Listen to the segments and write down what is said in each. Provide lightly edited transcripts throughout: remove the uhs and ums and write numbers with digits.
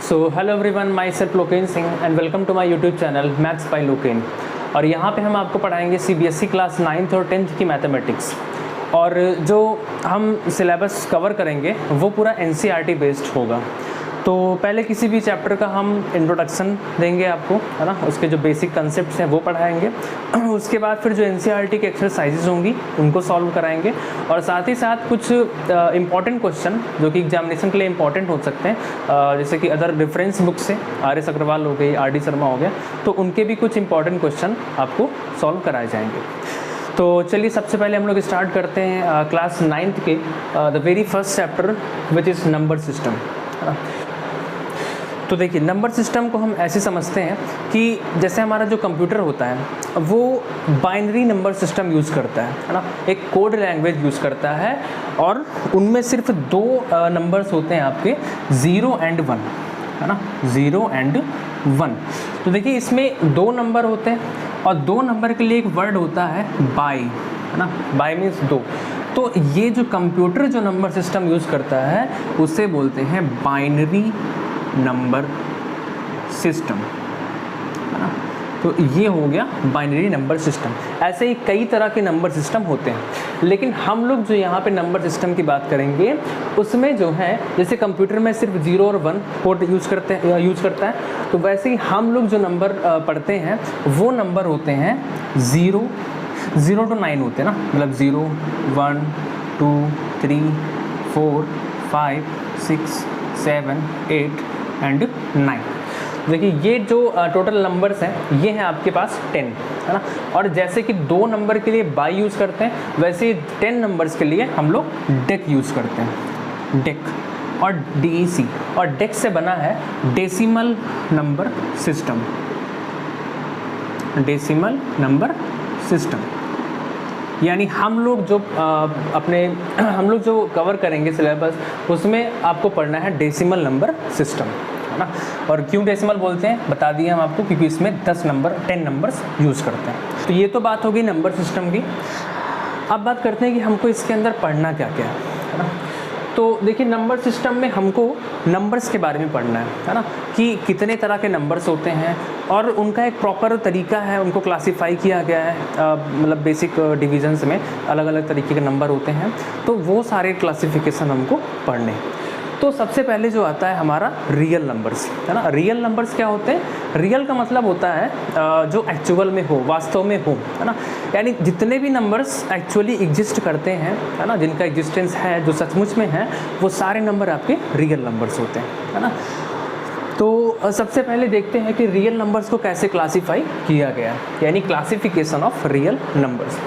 So hello everyone, myself Loken Singh and welcome to my YouTube channel maths by Loken. और यहाँ पे हम आपको पढ़ाएंगे सीबीएसई क्लास 9th और 10th की मैथमेटिक्स। और जो हम सिलेबस कवर करेंगे वो पूरा एनसीईआरटी बेस्ड होगा। तो पहले किसी भी चैप्टर का हम इंट्रोडक्शन देंगे आपको, है ना, उसके जो बेसिक कंसेप्ट्स हैं वो पढ़ाएंगे। उसके बाद फिर जो एनसीईआरटी की एक्सरसाइजेज होंगी उनको सॉल्व कराएंगे, और साथ ही साथ कुछ इंपॉर्टेंट क्वेश्चन जो कि एग्जामिनेशन के लिए इंपॉर्टेंट हो सकते हैं, जैसे कि अदर रेफरेंस बुक से RS अग्रवाल हो गई, RD शर्मा हो गया, तो उनके भी कुछ इंपॉर्टेंट क्वेश्चन आपको सॉल्व कराए जाएंगे। तो चलिए सबसे पहले हम लोग स्टार्ट करते हैं क्लास 9th के the very first chapter which is number system, है ना। तो देखिए, नंबर सिस्टम को हम ऐसे समझते हैं कि जैसे हमारा जो कंप्यूटर होता है वो बाइनरी नंबर सिस्टम यूज़ करता है ना, एक कोड लैंग्वेज यूज़ करता है, और उनमें सिर्फ दो नंबर्स होते हैं आपके, 0 एंड 1, है ना, 0 एंड 1। तो देखिए इसमें दो नंबर होते हैं, और दो नंबर के लिए एक वर्ड होता है बाई, है ना, बाई मीन्स दो। तो ये जो कंप्यूटर जो नंबर सिस्टम यूज़ करता है उसे बोलते हैं बाइनरी नंबर सिस्टम, है ना। तो ये हो गया बाइनरी नंबर सिस्टम। ऐसे ही कई तरह के नंबर सिस्टम होते हैं, लेकिन हम लोग जो यहाँ पे नंबर सिस्टम की बात करेंगे उसमें जो है, जैसे कंप्यूटर में सिर्फ 0 और 1 कोड यूज़ करता है, तो वैसे ही हम लोग जो नंबर पढ़ते हैं वो नंबर होते हैं 0 to 9 होते हैं ना, मतलब 0, 1, 2, 3, 4, 5, 6, 7, 8 एंड 9। देखिए ये जो टोटल नंबर्स हैं ये हैं आपके पास 10, है ना। और जैसे कि दो नंबर के लिए बाई यूज़ करते हैं, वैसे ही 10 नंबर्स के लिए हम लोग डेक यूज़ करते हैं, डेक और DEC। और डेक से बना है decimal number system, decimal number system. यानी हम लोग जो कवर करेंगे सिलेबस, उसमें आपको पढ़ना है डेसिमल नंबर सिस्टम, है ना। और क्यों डेसिमल बोलते हैं बता दिए हम आपको, क्योंकि इसमें 10 नंबर्स यूज़ करते हैं। तो ये तो बात होगी नंबर सिस्टम की। अब बात करते हैं कि हमको इसके अंदर पढ़ना क्या क्या है ना। तो देखिए नंबर सिस्टम में हमको नंबर्स के बारे में पढ़ना है ना, कि कितने तरह के नंबर्स होते हैं और उनका एक प्रॉपर तरीका है, उनको क्लासिफाई किया गया है, मतलब बेसिक डिविजन्स में अलग अलग तरीके के नंबर होते हैं, तो वो सारे क्लासिफिकेशन हमको पढ़ने। तो सबसे पहले जो आता है हमारा रियल नंबर्स, है ना। रियल नंबर्स क्या होते हैं? रियल का मतलब होता है जो एक्चुअल में हो, वास्तव में हो, है ना। यानी जितने भी नंबर्स एक्चुअली एग्जिस्ट करते हैं, है ना, जिनका एग्जिस्टेंस है, जो सचमुच में है, वो सारे नंबर आपके रियल नंबर्स होते हैं, है ना। तो सबसे पहले देखते हैं कि रियल नंबर्स को कैसे क्लासीफाई किया गया है, यानी क्लासिफिकेशन ऑफ रियल नंबर्स।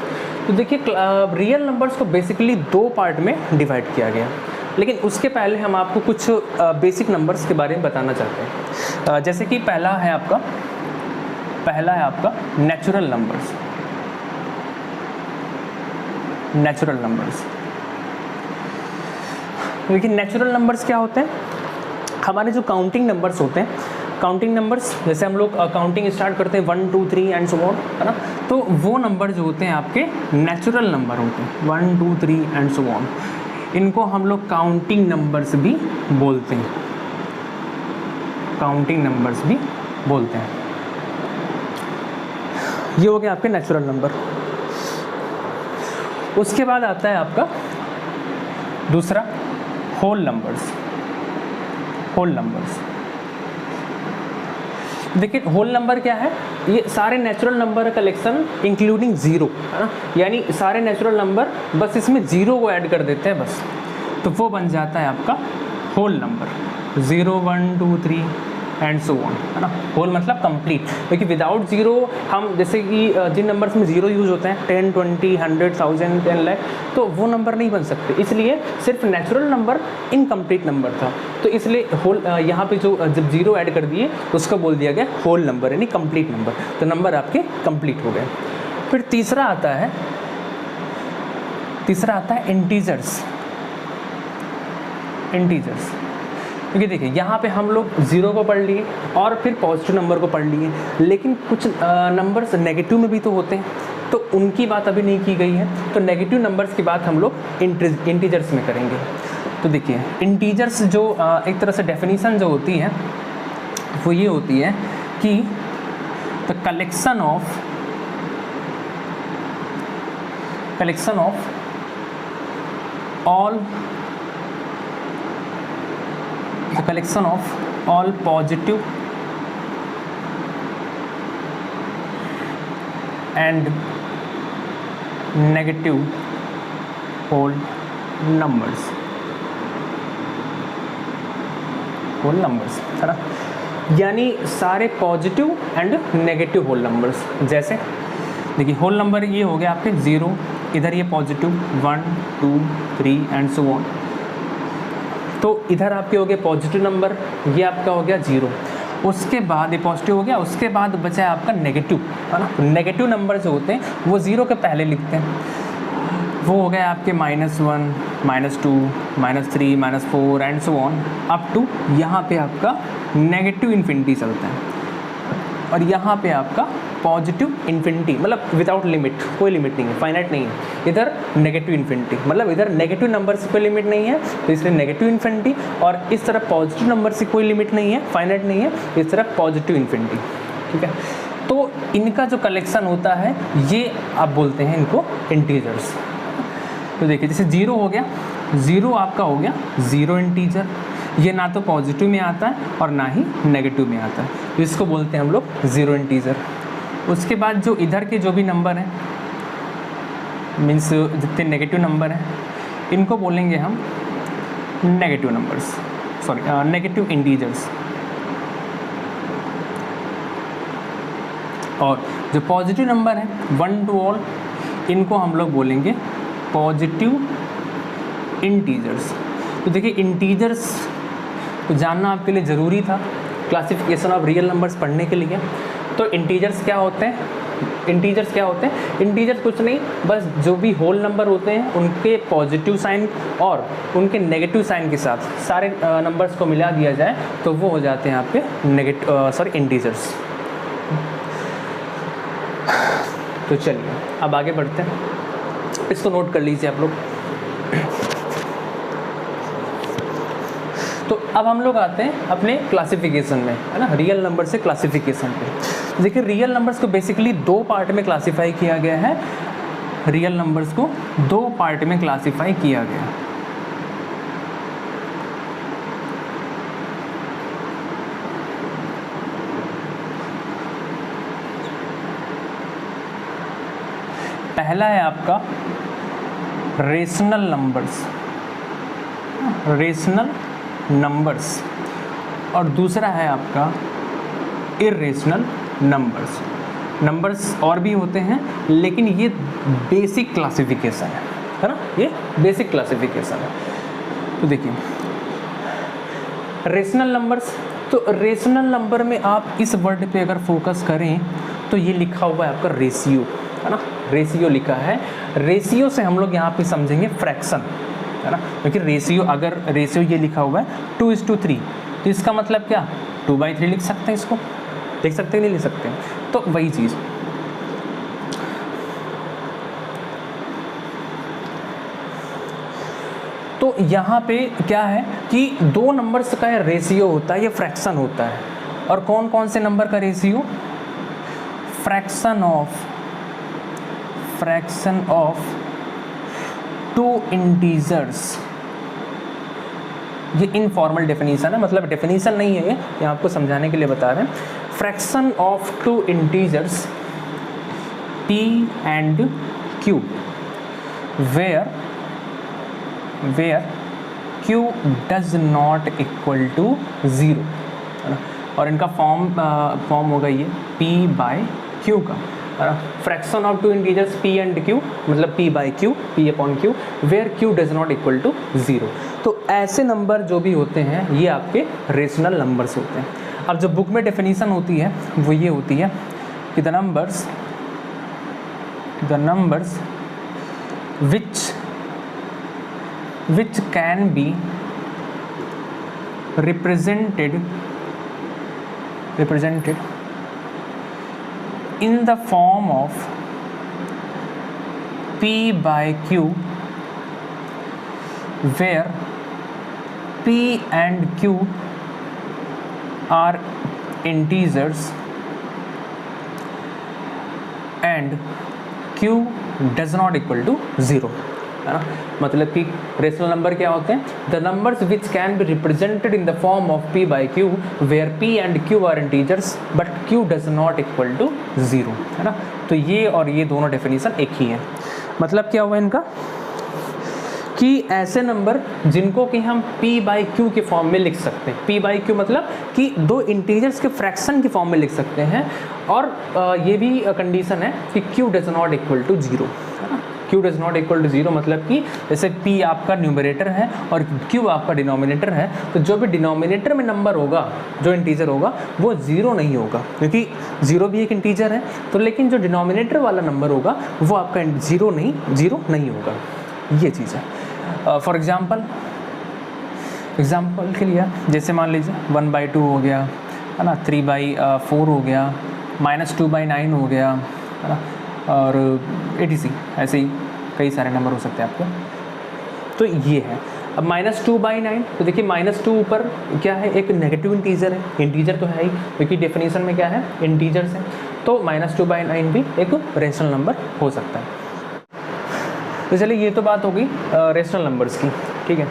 तो देखिए रियल नंबर्स को बेसिकली दो पार्ट में डिवाइड किया गया, लेकिन उसके पहले हम आपको कुछ बेसिक नंबर्स के बारे में बताना चाहते हैं। जैसे कि पहला है आपका नेचुरल नंबर्स। नेचुरल नंबर्स, देखिए नेचुरल नंबर्स क्या होते हैं? हमारे जो काउंटिंग नंबर्स होते हैं, काउंटिंग नंबर्स, जैसे हम लोग काउंटिंग स्टार्ट करते हैं 1, 2, 3 एंड सो ऑन, है ना। तो वो नंबर जो होते हैं आपके नेचुरल नंबर होते हैं, 1, 2, 3 एंड सो ऑन। इनको हम लोग काउंटिंग नंबर्स भी बोलते हैं, काउंटिंग नंबर्स भी बोलते हैं। ये हो गया आपके नेचुरल नंबर। उसके बाद आता है आपका दूसरा होल नंबर्स। होल नंबर्स, देखिए होल नंबर क्या है? ये सारे नेचुरल नंबर का कलेक्शन इंक्लूडिंग 0, है ना। यानी सारे नेचुरल नंबर, बस इसमें 0 को ऐड कर देते हैं बस, तो वो बन जाता है आपका whole number. 0, 1, 2, 3 and so on, है ना। होल मतलब कंप्लीट, क्योंकि विदाउट 0 हम, जैसे कि जिन नंबर्स में 0 यूज़ होते हैं 10, 20, 100, 1000, 10 लाख, तो वो नंबर नहीं बन सकते। इसलिए सिर्फ नेचुरल नंबर इनकम्प्लीट नंबर था, तो इसलिए होल यहाँ पे जो जब 0 ऐड कर दिए तो उसको बोल दिया गया होल नंबर, यानी कंप्लीट नंबर। तो नंबर आपके कंप्लीट हो गए। फिर तीसरा आता है इंटीजर्स। इंटीजर्स, क्योंकि देखिए यहाँ पे हम लोग 0 को पढ़ लिए और फिर पॉजिटिव नंबर को पढ़ लिए, लेकिन कुछ नंबर्स नेगेटिव में भी तो होते हैं, तो उनकी बात अभी नहीं की गई है। तो नेगेटिव नंबर्स की बात हम लोग इंटीजर्स में करेंगे। तो देखिए इंटीजर्स जो एक तरह से डेफिनेशन जो होती है वो ये होती है कि the collection of all positive and negative whole numbers है ना, यानी सारे positive and negative whole numbers. जैसे देखिए होल नंबर ये हो गया आपके 0, इधर ये पॉजिटिव 1 2 3 एंड सो ऑन। तो इधर आपके हो गए पॉजिटिव नंबर, ये आपका हो गया 0, उसके बाद ये पॉजिटिव हो गया, उसके बाद बचा है आपका नेगेटिव, है ना। नेगेटिव नंबर जो होते हैं वो 0 के पहले लिखते हैं, वो हो गया आपके -1 -2 -3 -4 and so on up to यहाँ पे आपका नेगेटिव इन्फिनिटी चलता है, और यहाँ पे आपका पॉजिटिव इन्फिनिटी, मतलब विदाउट लिमिट, कोई लिमिट नहीं है, फाइनाइट नहीं है। इधर नेगेटिव इन्फिनिटी, मतलब इधर नेगेटिव नंबर से कोई लिमिट नहीं है, तो इसलिए नेगेटिव इन्फिनिटी, और इस तरफ पॉजिटिव नंबर से कोई लिमिट नहीं है, फाइनाइट नहीं है, इस तरफ पॉजिटिव इन्फिनिटी। ठीक है, तो इनका जो कलेक्शन होता है ये आप बोलते हैं इनको इंटीजर्स। तो देखिए जैसे 0 हो गया, 0 आपका हो गया 0 इंटीजर, ये ना तो पॉजिटिव में आता है और ना ही नेगेटिव में आता है, तो इसको बोलते हैं हम लोग 0 इंटीजर। उसके बाद जो इधर के जो भी नंबर हैं, मीन्स जितने नेगेटिव नंबर हैं, इनको बोलेंगे हम negative numbers, sorry negative integers. और जो पॉजिटिव नंबर हैं 1 to all, इनको हम लोग बोलेंगे पॉजिटिव इंटीजर्स। तो देखिए इंटीजर्स को जानना आपके लिए ज़रूरी था क्लासिफिकेशन ऑफ रियल नंबर्स पढ़ने के लिए। तो इंटीजर्स क्या होते हैं? इंटीजर्स कुछ नहीं, बस जो भी होल नंबर होते हैं उनके पॉजिटिव साइन और उनके नेगेटिव साइन के साथ सारे नंबर्स को मिला दिया जाए तो वो हो जाते हैं आपके इंटीजर्स। तो चलिए अब आगे बढ़ते हैं, इसको नोट कर लीजिए आप लोग। तो अब हम लोग आते हैं अपने क्लासिफिकेशन में, है ना, रियल नंबर से क्लासिफिकेशन पे। देखिए रियल नंबर्स को बेसिकली 2 पार्ट में क्लासिफाई किया गया है। रियल नंबर्स को 2 पार्ट में क्लासिफाई किया गया। पहला है आपका रेशनल नंबर्स और दूसरा है आपका इर्रेशनल नंबर्स और भी होते हैं, लेकिन ये बेसिक क्लासिफिकेशन है ना, ये बेसिक क्लासिफिकेशन है। तो देखिए रेशनल नंबर्स, तो रेशनल नंबर में आप इस वर्ड पे अगर फोकस करें तो ये लिखा हुआ है आपका रेशियो, है ना, रेशियो लिखा है। रेशियो से हम लोग यहाँ पे समझेंगे फ्रैक्शन, है ना, क्योंकि रेशियो, अगर रेशियो ये लिखा हुआ है 2:3, तो इसका मतलब क्या 2/3 लिख सकते हैं, इसको देख सकते हैं, नहीं लिख सकते हैं, तो वही चीज़। तो यहाँ पे क्या है कि 2 नंबर्स का रेशियो होता है, ये फ्रैक्शन होता है। और कौन कौन से नंबर का रेशियो? Fraction of 2 integers. ये इनफॉर्मल डेफिनेशन है, मतलब डेफिनेशन नहीं है ये आपको समझाने के लिए बता रहे हैं। Fraction of 2 integers p and q where q does not equal to 0, है ना, और इनका फॉर्म होगा ये p/q का। Fraction of 2 integers p and q, मतलब p/q, p/q, where q does not equal to 0। तो ऐसे नंबर जो भी होते हैं ये आपके रेशनल नंबर्स होते हैं। अब जो बुक में डेफिनेशन होती है वो ये होती है कि the numbers which can be represented in the form of p/q where P and Q are integers and Q does not equal to 0, है ना। मतलब कि रेशनल नंबर क्या होते हैं? The numbers which can be represented in the form of P by Q where P and Q are integers but Q does not equal to 0, है ना। तो ये और ये दोनों डेफिनेशन एक ही है। मतलब क्या हुआ इनका कि ऐसे नंबर जिनको कि हम P by Q के फॉर्म में लिख सकते हैं। P by Q मतलब कि दो इंटीजर्स के फ्रैक्शन के फॉर्म में लिख सकते हैं, और ये भी कंडीशन है कि Q does not equal to 0, है ना। Q does not equal to 0 मतलब कि जैसे P आपका न्यूमरेटर है और Q आपका डिनोमिनेटर है, तो जो भी डिनोमिनेटर में नंबर होगा, जो इंटीजर होगा, वो 0 नहीं होगा, क्योंकि 0 भी एक इंटीजर है। तो लेकिन जो डिनोमिनेटर वाला नंबर होगा वो आपका 0 नहीं होगा। ये चीज़ है। फॉर एग्जाम्पल के लिए जैसे मान लीजिए 1/2 हो गया, है ना, 3/4 हो गया, -2/9 हो गया, है ना, और etc, ऐसे ही कई सारे नंबर हो सकते हैं आपके। तो ये है। अब -2/9, तो देखिए -2 ऊपर क्या है, एक नेगेटिव इंटीजर है। इंटीजर तो है ही, क्योंकि डेफिनेशन में क्या है, इंटीजर्स है। तो -2/9 भी एक रेशनल नंबर हो सकता है। तो चलिए ये तो बात हो गई रेशनल नंबर्स की, ठीक है।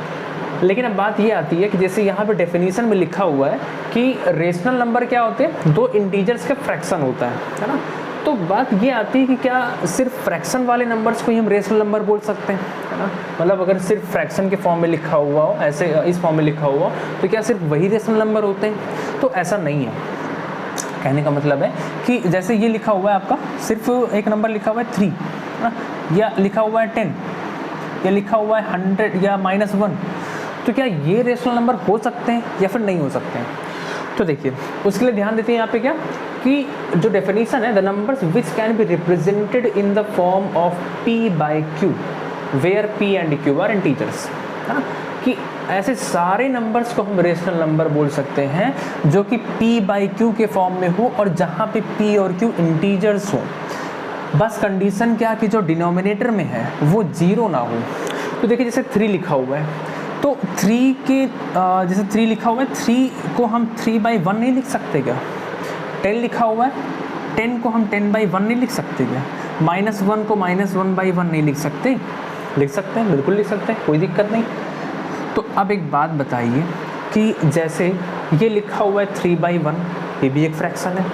लेकिन अब बात ये आती है कि जैसे यहाँ पे डेफिनेशन में लिखा हुआ है कि रेशनल नंबर क्या होते हैं, दो इंटीजर्स का फ्रैक्शन होता है ना। तो बात ये आती है कि क्या सिर्फ फ्रैक्शन वाले नंबर्स को ही हम रेशनल नंबर बोल सकते हैं, है ना। मतलब अगर सिर्फ फ्रैक्शन के फॉर्म में लिखा हुआ हो, ऐसे इस फॉर्म में लिखा हुआ हो, तो क्या सिर्फ वही रेशनल नंबर होते हैं? तो ऐसा नहीं है। कहने का मतलब है कि जैसे ये लिखा हुआ है आपका, सिर्फ एक नंबर लिखा हुआ है 3, या लिखा हुआ है 10, या लिखा हुआ है 100 या -1, तो क्या ये रेशनल नंबर हो सकते हैं या फिर नहीं हो सकते हैं? तो देखिए उसके लिए ध्यान देते हैं यहाँ पे क्या कि जो डेफिनेशन है, the numbers which can be represented in the form of P by Q where P and Q are integers, है ना, कि ऐसे सारे नंबर्स को हम रेशनल नंबर बोल सकते हैं जो कि P by Q के फॉर्म में हो और जहाँ पे P और Q इंटीजर्स हो। बस कंडीशन क्या कि जो डिनोमिनेटर में है वो 0 ना हो। तो देखिए जैसे 3 लिखा हुआ है, तो 3 के जैसे 3 लिखा हुआ है, 3 को हम 3/1 नहीं लिख सकते क्या? 10 लिखा हुआ है, 10 को हम 10/1 नहीं लिख सकते क्या? -1 को -1/1 नहीं लिख सकते? लिख सकते हैं, बिल्कुल लिख सकते हैं, कोई दिक्कत नहीं। तो अब एक बात बताइए कि जैसे ये लिखा हुआ है 3/1, ये भी एक फ्रैक्शन है।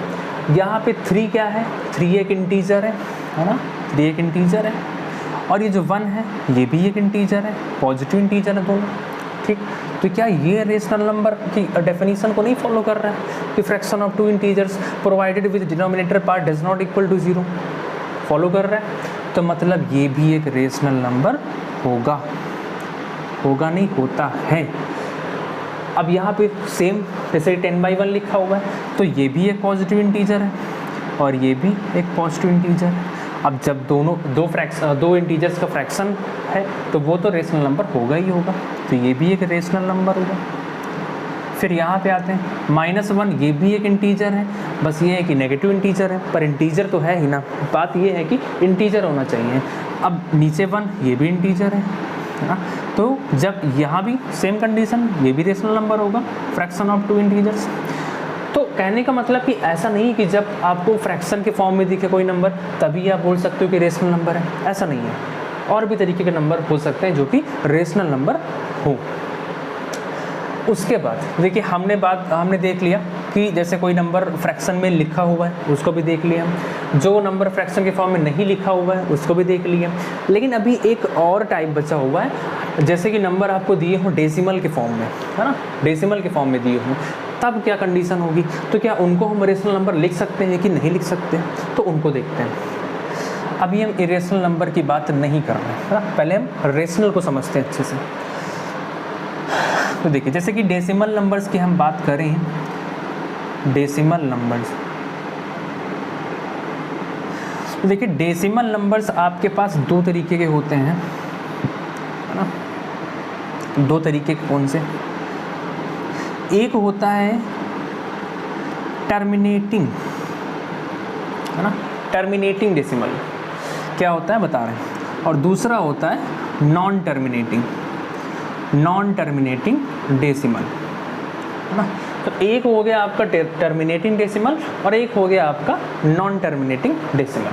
यहाँ पे 3 क्या है? 3 एक इंटीजर है ना, 3 एक इंटीजर है, और ये जो 1 है ये भी एक इंटीजर है, पॉजिटिव इंटीजर है दोनों, ठीक। तो क्या ये रेशनल नंबर की डेफिनेशन को नहीं फॉलो कर रहा है कि fraction of 2 integers provided with denominator part does not equal to 0? Follow कर रहा है, तो मतलब ये भी एक रेशनल नंबर होगा नहीं, होता है। अब यहाँ पे सेम जैसे 10/1 लिखा हुआ है, तो ये भी एक पॉजिटिव इंटीजर है और ये भी एक पॉजिटिव इंटीजर है। अब जब दो इंटीजर्स का फ्रैक्शन है तो वो तो रेशनल नंबर होगा ही होगा, तो ये भी एक रेशनल नंबर होगा। फिर यहाँ पे आते हैं -1, ये भी एक इंटीजर है, बस ये है कि नेगेटिव इंटीजर है, पर इंटीजर तो है ही ना। बात ये है कि इंटीजर होना चाहिए। अब नीचे 1, ये भी इंटीजर है ना। तो जब यहाँ भी सेम कंडीशन, ये भी रेशनल नंबर होगा, फ्रैक्शन ऑफ 2 इंटीजर्स। तो कहने का मतलब कि ऐसा नहीं कि जब आपको फ्रैक्शन के फॉर्म में दिखे कोई नंबर तभी आप बोल सकते हो कि रेशनल नंबर है, ऐसा नहीं है। और भी तरीके के नंबर हो सकते हैं जो कि रेशनल नंबर हो। उसके बाद देखिए हमने देख लिया कि जैसे कोई नंबर फ्रैक्शन में लिखा हुआ है उसको भी देख लिया, जो नंबर फ्रैक्शन के फॉर्म में नहीं लिखा हुआ है उसको भी देख लिया। लेकिन अभी एक और टाइप बचा हुआ है, जैसे कि नंबर आपको दिए हों डेसिमल के फॉर्म में, है ना, डेसिमल के फॉर्म में दिए हों, तब क्या कंडीशन होगी? तो क्या उनको हम रेशनल नंबर लिख सकते हैं कि नहीं लिख सकते? तो उनको देखते हैं। अभी हम इरेशनल नंबर की बात नहीं कर रहे हैं, है ना, पहले हम रेशनल को समझते हैं अच्छे से। तो देखिए जैसे कि डेसिमल नंबर्स की हम बात करें, डेसिमल नंबर्स, तो देखिए डेसिमल नंबर्स आपके पास 2 तरीके के होते हैं, है ना। 2 तरीके के कौन से? एक होता है टर्मिनेटिंग, है ना, टर्मिनेटिंग डेसिमल क्या होता है बता रहे हैं, और दूसरा होता है non terminating. Non terminating decimal, है ना। तो एक हो गया आपका टर्मिनेटिंग डेसिमल और एक हो गया आपका नॉन टर्मिनेटिंग डेसिमल।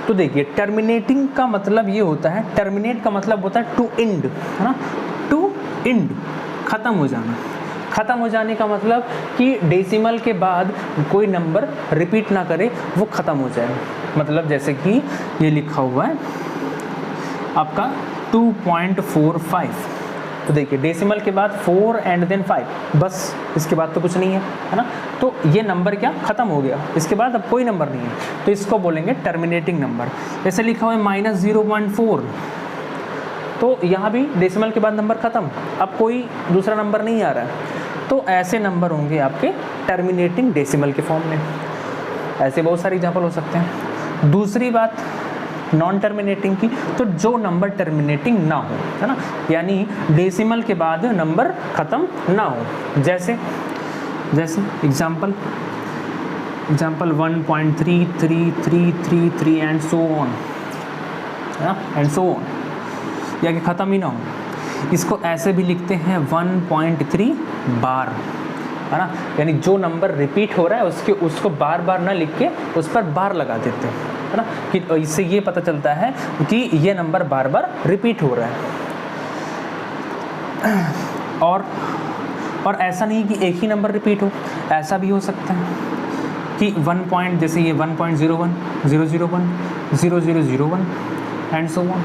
तो देखिए टर्मिनेटिंग का मतलब ये होता है, टर्मिनेट का मतलब होता है टू एंड, है ना, टू एंड, ख़त्म हो जाना। ख़त्म हो जाने का मतलब कि डेसिमल के बाद कोई नंबर रिपीट ना करे, वो ख़त्म हो जाए। मतलब जैसे कि ये लिखा हुआ है आपका 2.45, तो देखिए डेसिमल के बाद 4 एंड देन 5, बस इसके बाद तो कुछ नहीं है ना। तो ये नंबर क्या ख़त्म हो गया, इसके बाद अब कोई नंबर नहीं है, तो इसको बोलेंगे टर्मिनेटिंग नंबर। जैसे लिखा हुआ है -0.4, तो यहाँ भी डेसिमल के बाद नंबर ख़त्म, अब कोई दूसरा नंबर नहीं आ रहा है, तो ऐसे नंबर होंगे आपके टर्मिनेटिंग डेसिमल के फॉर्म में। ऐसे बहुत सारे एग्जाम्पल हो सकते हैं। दूसरी बात नॉन टर्मिनेटिंग की, तो जो नंबर टर्मिनेटिंग ना हो, है ना, यानी डेसिमल के बाद नंबर ख़त्म ना हो। जैसे example 1.3333 and so on, and so on, या कि ख़त्म ही ना हो। इसको ऐसे भी लिखते हैं 1.3 बार, है ना, यानी जो नंबर रिपीट हो रहा है उसको बार बार ना लिख के उस पर बार लगा देते हैं, है ना, कि इससे ये पता चलता है कि ये नंबर बार बार रिपीट हो रहा है। और ऐसा नहीं कि एक ही नंबर रिपीट हो, ऐसा भी हो सकता है कि 1 जैसे ये 1.01 001 0001 एंड सो ऑन।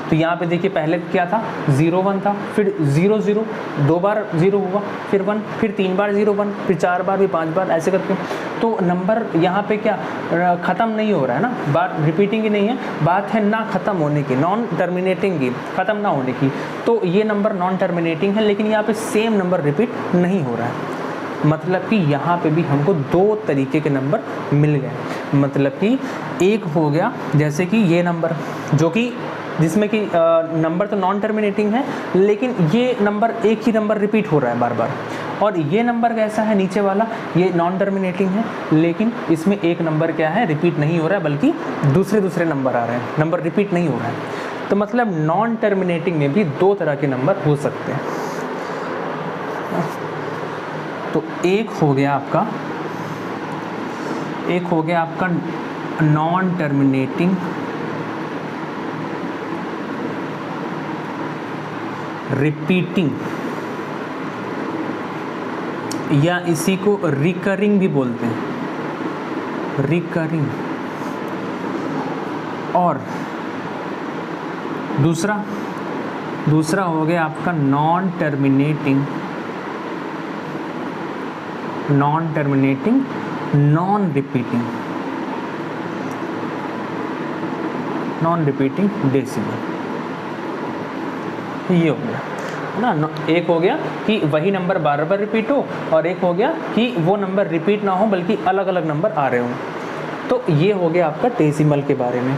तो यहाँ पे देखिए पहले क्या था 01 था, फिर 00, 2 बार 0 हुआ, फिर 1, फिर 3 बार 01, फिर 4 बार, फिर 5 बार, ऐसे करके। तो नंबर यहाँ पे क्या ख़त्म नहीं हो रहा है ना, बात रिपीटिंग की नहीं है, बात है ना ख़त्म होने की, नॉन टर्मिनेटिंग की, ख़त्म ना होने की। तो ये नंबर नॉन टर्मिनेटिंग है, लेकिन यहाँ पे सेम नंबर रिपीट नहीं हो रहा है। मतलब कि यहाँ पे भी हमको 2 तरीके के नंबर मिल गए। मतलब कि एक हो गया जैसे कि ये नंबर जो कि जिसमें कि नंबर तो नॉन टर्मिनेटिंग है, लेकिन ये नंबर एक ही नंबर रिपीट हो रहा है बार बार। और ये नंबर कैसा है नीचे वाला, ये नॉन टर्मिनेटिंग है, लेकिन इसमें एक नंबर क्या है रिपीट नहीं हो रहा है, बल्कि दूसरे नंबर आ रहे हैं, नंबर रिपीट नहीं हो रहा है। तो मतलब नॉन टर्मिनेटिंग में भी 2 तरह के नंबर हो सकते हैं। तो एक हो गया आपका नॉन टर्मिनेटिंग रिपीटिंग, या इसी को रिकरिंग भी बोलते हैं, रिकरिंग। और दूसरा हो गया आपका non terminating non repeating decimal. ये हो गया ना, एक हो गया कि वही नंबर बार बार रिपीट हो, और एक हो गया कि वो नंबर रिपीट ना हो बल्कि अलग अलग नंबर आ रहे हों। तो ये हो गया आपका डेसिमल के बारे में।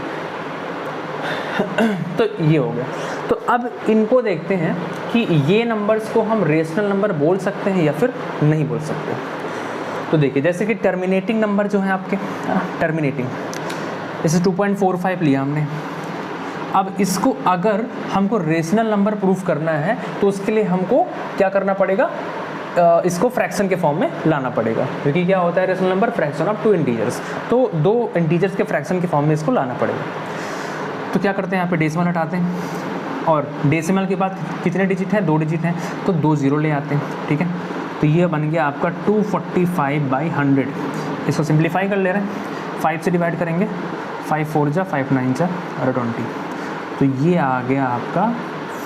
तो ये हो गया। तो अब इनको देखते हैं कि ये नंबर्स को हम रेशनल नंबर बोल सकते हैं या फिर नहीं बोल सकते। तो देखिए जैसे कि टर्मिनेटिंग नंबर जो है आपके, टर्मिनेटिंग, जैसे 2.45 लिया हमने। अब इसको अगर हमको रेशनल नंबर प्रूफ करना है तो उसके लिए हमको क्या करना पड़ेगा, इसको फ्रैक्शन के फॉर्म में लाना पड़ेगा, क्योंकि क्या होता है rational number fraction of 2 integers. तो 2 इंटीजर्स के फ्रैक्शन के फॉर्म में इसको लाना पड़ेगा। तो क्या करते हैं, यहाँ पे डेसिमल हटाते हैं, और डेसिमल के बाद कितने डिजिट हैं, 2 डिजिट हैं, तो 2 0 ले आते हैं, ठीक है। तो ये बन गया आपका 245/100। इसको सिंप्लीफाई कर ले रहे हैं, 5 से डिवाइड करेंगे, 5 4 जा 5 9 जा और 20। तो ये आ गया आपका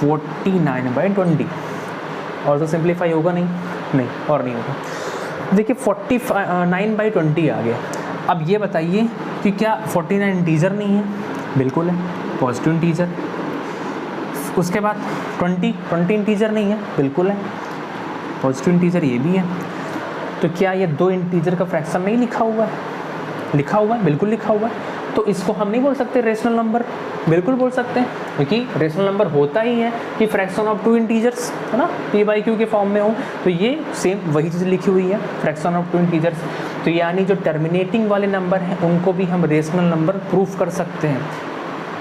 49/20। और तो सिंप्लीफाई होगा नहीं, और नहीं होगा। देखिए 49/20 आ गया। अब ये बताइए कि क्या 49 इंटीजर नहीं है? बिल्कुल है, पॉजिटिव इंटीजर। उसके बाद 20 इंटीजर नहीं है? बिल्कुल है, पॉजिटिव इंटीजर ये भी है। तो क्या ये 2 इंटीजर का फ्रैक्शन नहीं लिखा हुआ है? लिखा हुआ है, बिल्कुल लिखा हुआ है। तो इसको हम नहीं बोल सकते रेशनल नंबर? बिल्कुल बोल सकते हैं, क्योंकि रेशनल नंबर होता ही है कि फ्रैक्शन ऑफ 2 इंटीजर्स, है ना, p/q के फॉर्म में हो। तो ये सेम वही चीज़ लिखी हुई है, फ्रैक्शन ऑफ 2 इंटीजर्स। तो यानी जो टर्मिनेटिंग वाले नंबर हैं उनको भी हम रेशनल नंबर प्रूफ कर सकते हैं।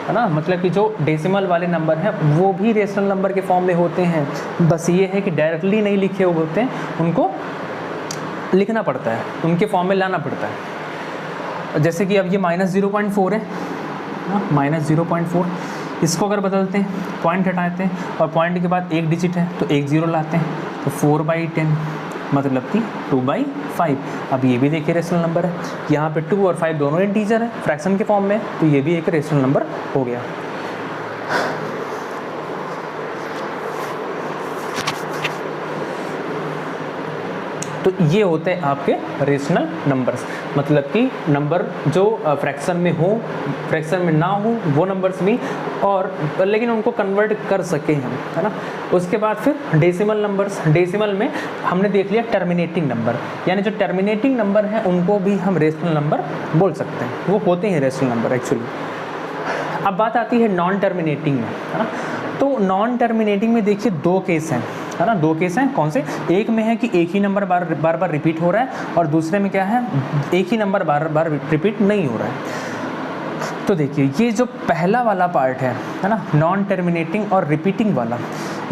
है ना, मतलब कि जो डेसिमल वाले नंबर हैं वो भी रेशनल नंबर के फॉर्म में होते हैं, बस ये है कि डायरेक्टली नहीं लिखे हुए होते हैं, उनको लिखना पड़ता है, उनके फॉर्म में लाना पड़ता है। जैसे कि अब ये -0.4 है, -0.4, इसको अगर बदलते हैं, पॉइंट हटाते हैं और पॉइंट के बाद एक डिजिट है तो एक ज़ीरो लाते हैं, तो 4/10 मतलब कि 2/5। अब ये भी देखिए रेशनल नंबर है, यहाँ पे 2 और 5 दोनों इंटीजर है, फ्रैक्शन के फॉर्म में, तो ये भी एक रेशनल नंबर हो गया। तो ये होते हैं आपके रेशनल नंबर्स, मतलब कि नंबर जो फ्रैक्शन में हो, फ्रैक्शन में ना हो वो नंबर्स भी, और लेकिन उनको कन्वर्ट कर सके हम, है ना। उसके बाद फिर डेसिमल नंबर्स, डेसिमल में हमने देख लिया टर्मिनेटिंग नंबर, यानी जो टर्मिनेटिंग नंबर हैं उनको भी हम रेशनल नंबर बोल सकते हैं, वो होते हैं रेशनल नंबर एक्चुअली। अब बात आती है नॉन टर्मिनेटिंग में, है ना। तो नॉन टर्मिनेटिंग में देखिए दो केस हैं, है ना, दो केस हैं। कौन से? एक में है कि एक ही नंबर बार बार रिपीट हो रहा है, और दूसरे में क्या है, एक ही नंबर बार बार रिपीट नहीं हो रहा है। तो देखिए ये जो पहला वाला पार्ट है ना, नॉन टर्मिनेटिंग और रिपीटिंग वाला,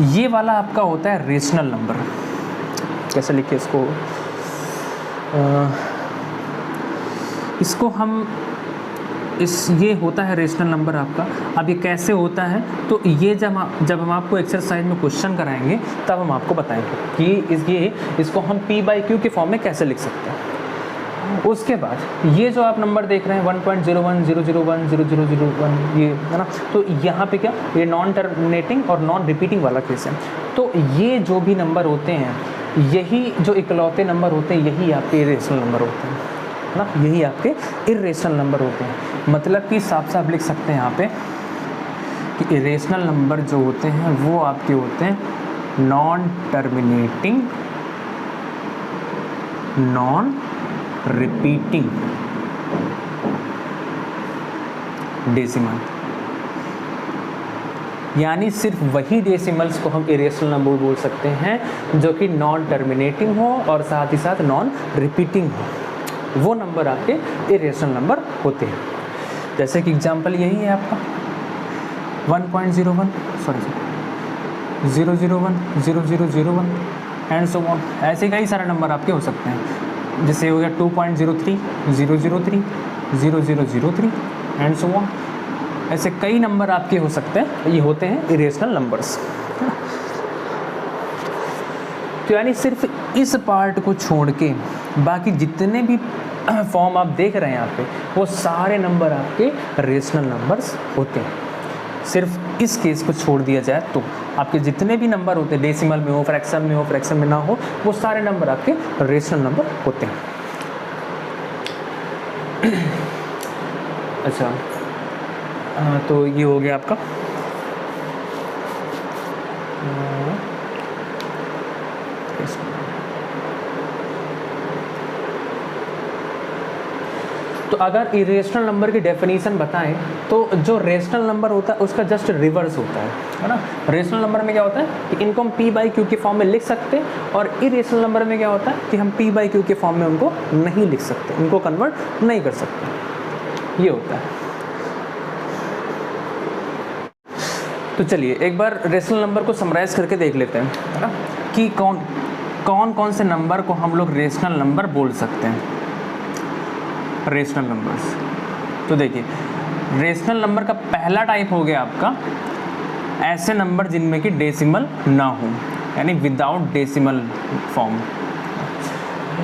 ये वाला आपका होता है रेशनल नंबर। कैसे लिखिए इसको, इसको हम ये होता है रेशनल नंबर आपका। अब ये कैसे होता है, तो ये जब हम आपको एक्सरसाइज में क्वेश्चन कराएंगे तब हम आपको बताएंगे कि इसको हम P/Q के फॉर्म में कैसे लिख सकते हैं। उसके बाद ये जो आप नंबर देख रहे हैं 1.01, 001, 0001, ये है ना, तो यहाँ पे क्या, ये नॉन टर्मिनेटिंग और नॉन रिपीटिंग वाला केस है। तो ये जो भी नंबर होते हैं, यही जो इकलौते नंबर होते हैं, यही आपके रेशनल नंबर होते हैं ना, यही आपके इर्रेशनल नंबर होते हैं। मतलब कि साफ साफ लिख सकते हैं यहाँ पे कि इरेशनल नंबर जो होते हैं वो आपके होते हैं non terminating, non repeating decimal, यानी सिर्फ वही डेसिमल्स को हम इरेशनल नंबर बोल सकते हैं जो कि नॉन टर्मिनेटिंग हो और साथ ही साथ नॉन रिपीटिंग हो, वो नंबर आपके इरेशनल नंबर होते हैं। जैसे कि एग्जांपल यही है आपका 1.01, सॉरी 001, 0001 एंड सो ऑन, ऐसे कई सारे नंबर आपके हो सकते हैं। जैसे हो गया 2.03, 003, 0003 एंड सो ऑन, ऐसे कई नंबर आपके हो सकते हैं, ये होते हैं इरेशनल नंबर्स। तो यानी सिर्फ इस पार्ट को छोड़ के बाकी जितने भी फॉर्म आप देख रहे हैं यहाँ पे, वो सारे नंबर आपके रेशनल नंबर्स होते हैं। सिर्फ इस केस को छोड़ दिया जाए तो आपके जितने भी नंबर होते हैं, डेसिमल में हो, फ्रैक्शन में हो, फ्रैक्शन में ना हो, वो सारे नंबर आपके रेशनल नंबर होते हैं। अच्छा, तो ये हो गया आपका तो अगर इरेशनल नंबर की डेफिनेशन बताएं तो जो रेशनल नंबर होता है उसका जस्ट रिवर्स होता है ना। रेशनल नंबर में क्या होता है कि इनको हम P/Q के फॉर्म में लिख सकते हैं, और इरेशनल नंबर में क्या होता है कि हम P/Q के फॉर्म में उनको नहीं लिख सकते, उनको कन्वर्ट नहीं कर सकते, ये होता है। तो चलिए एक बार रेशनल नंबर को समराइज करके देख लेते हैं, है ना, कि कौन से नंबर को हम लोग रेशनल नंबर बोल सकते हैं। रेशनल नंबर्स, तो देखिए रेशनल नंबर का पहला टाइप हो गया आपका ऐसे नंबर जिनमें कि डेसिमल ना हो, यानी विदाउट डेसिमल फॉर्म।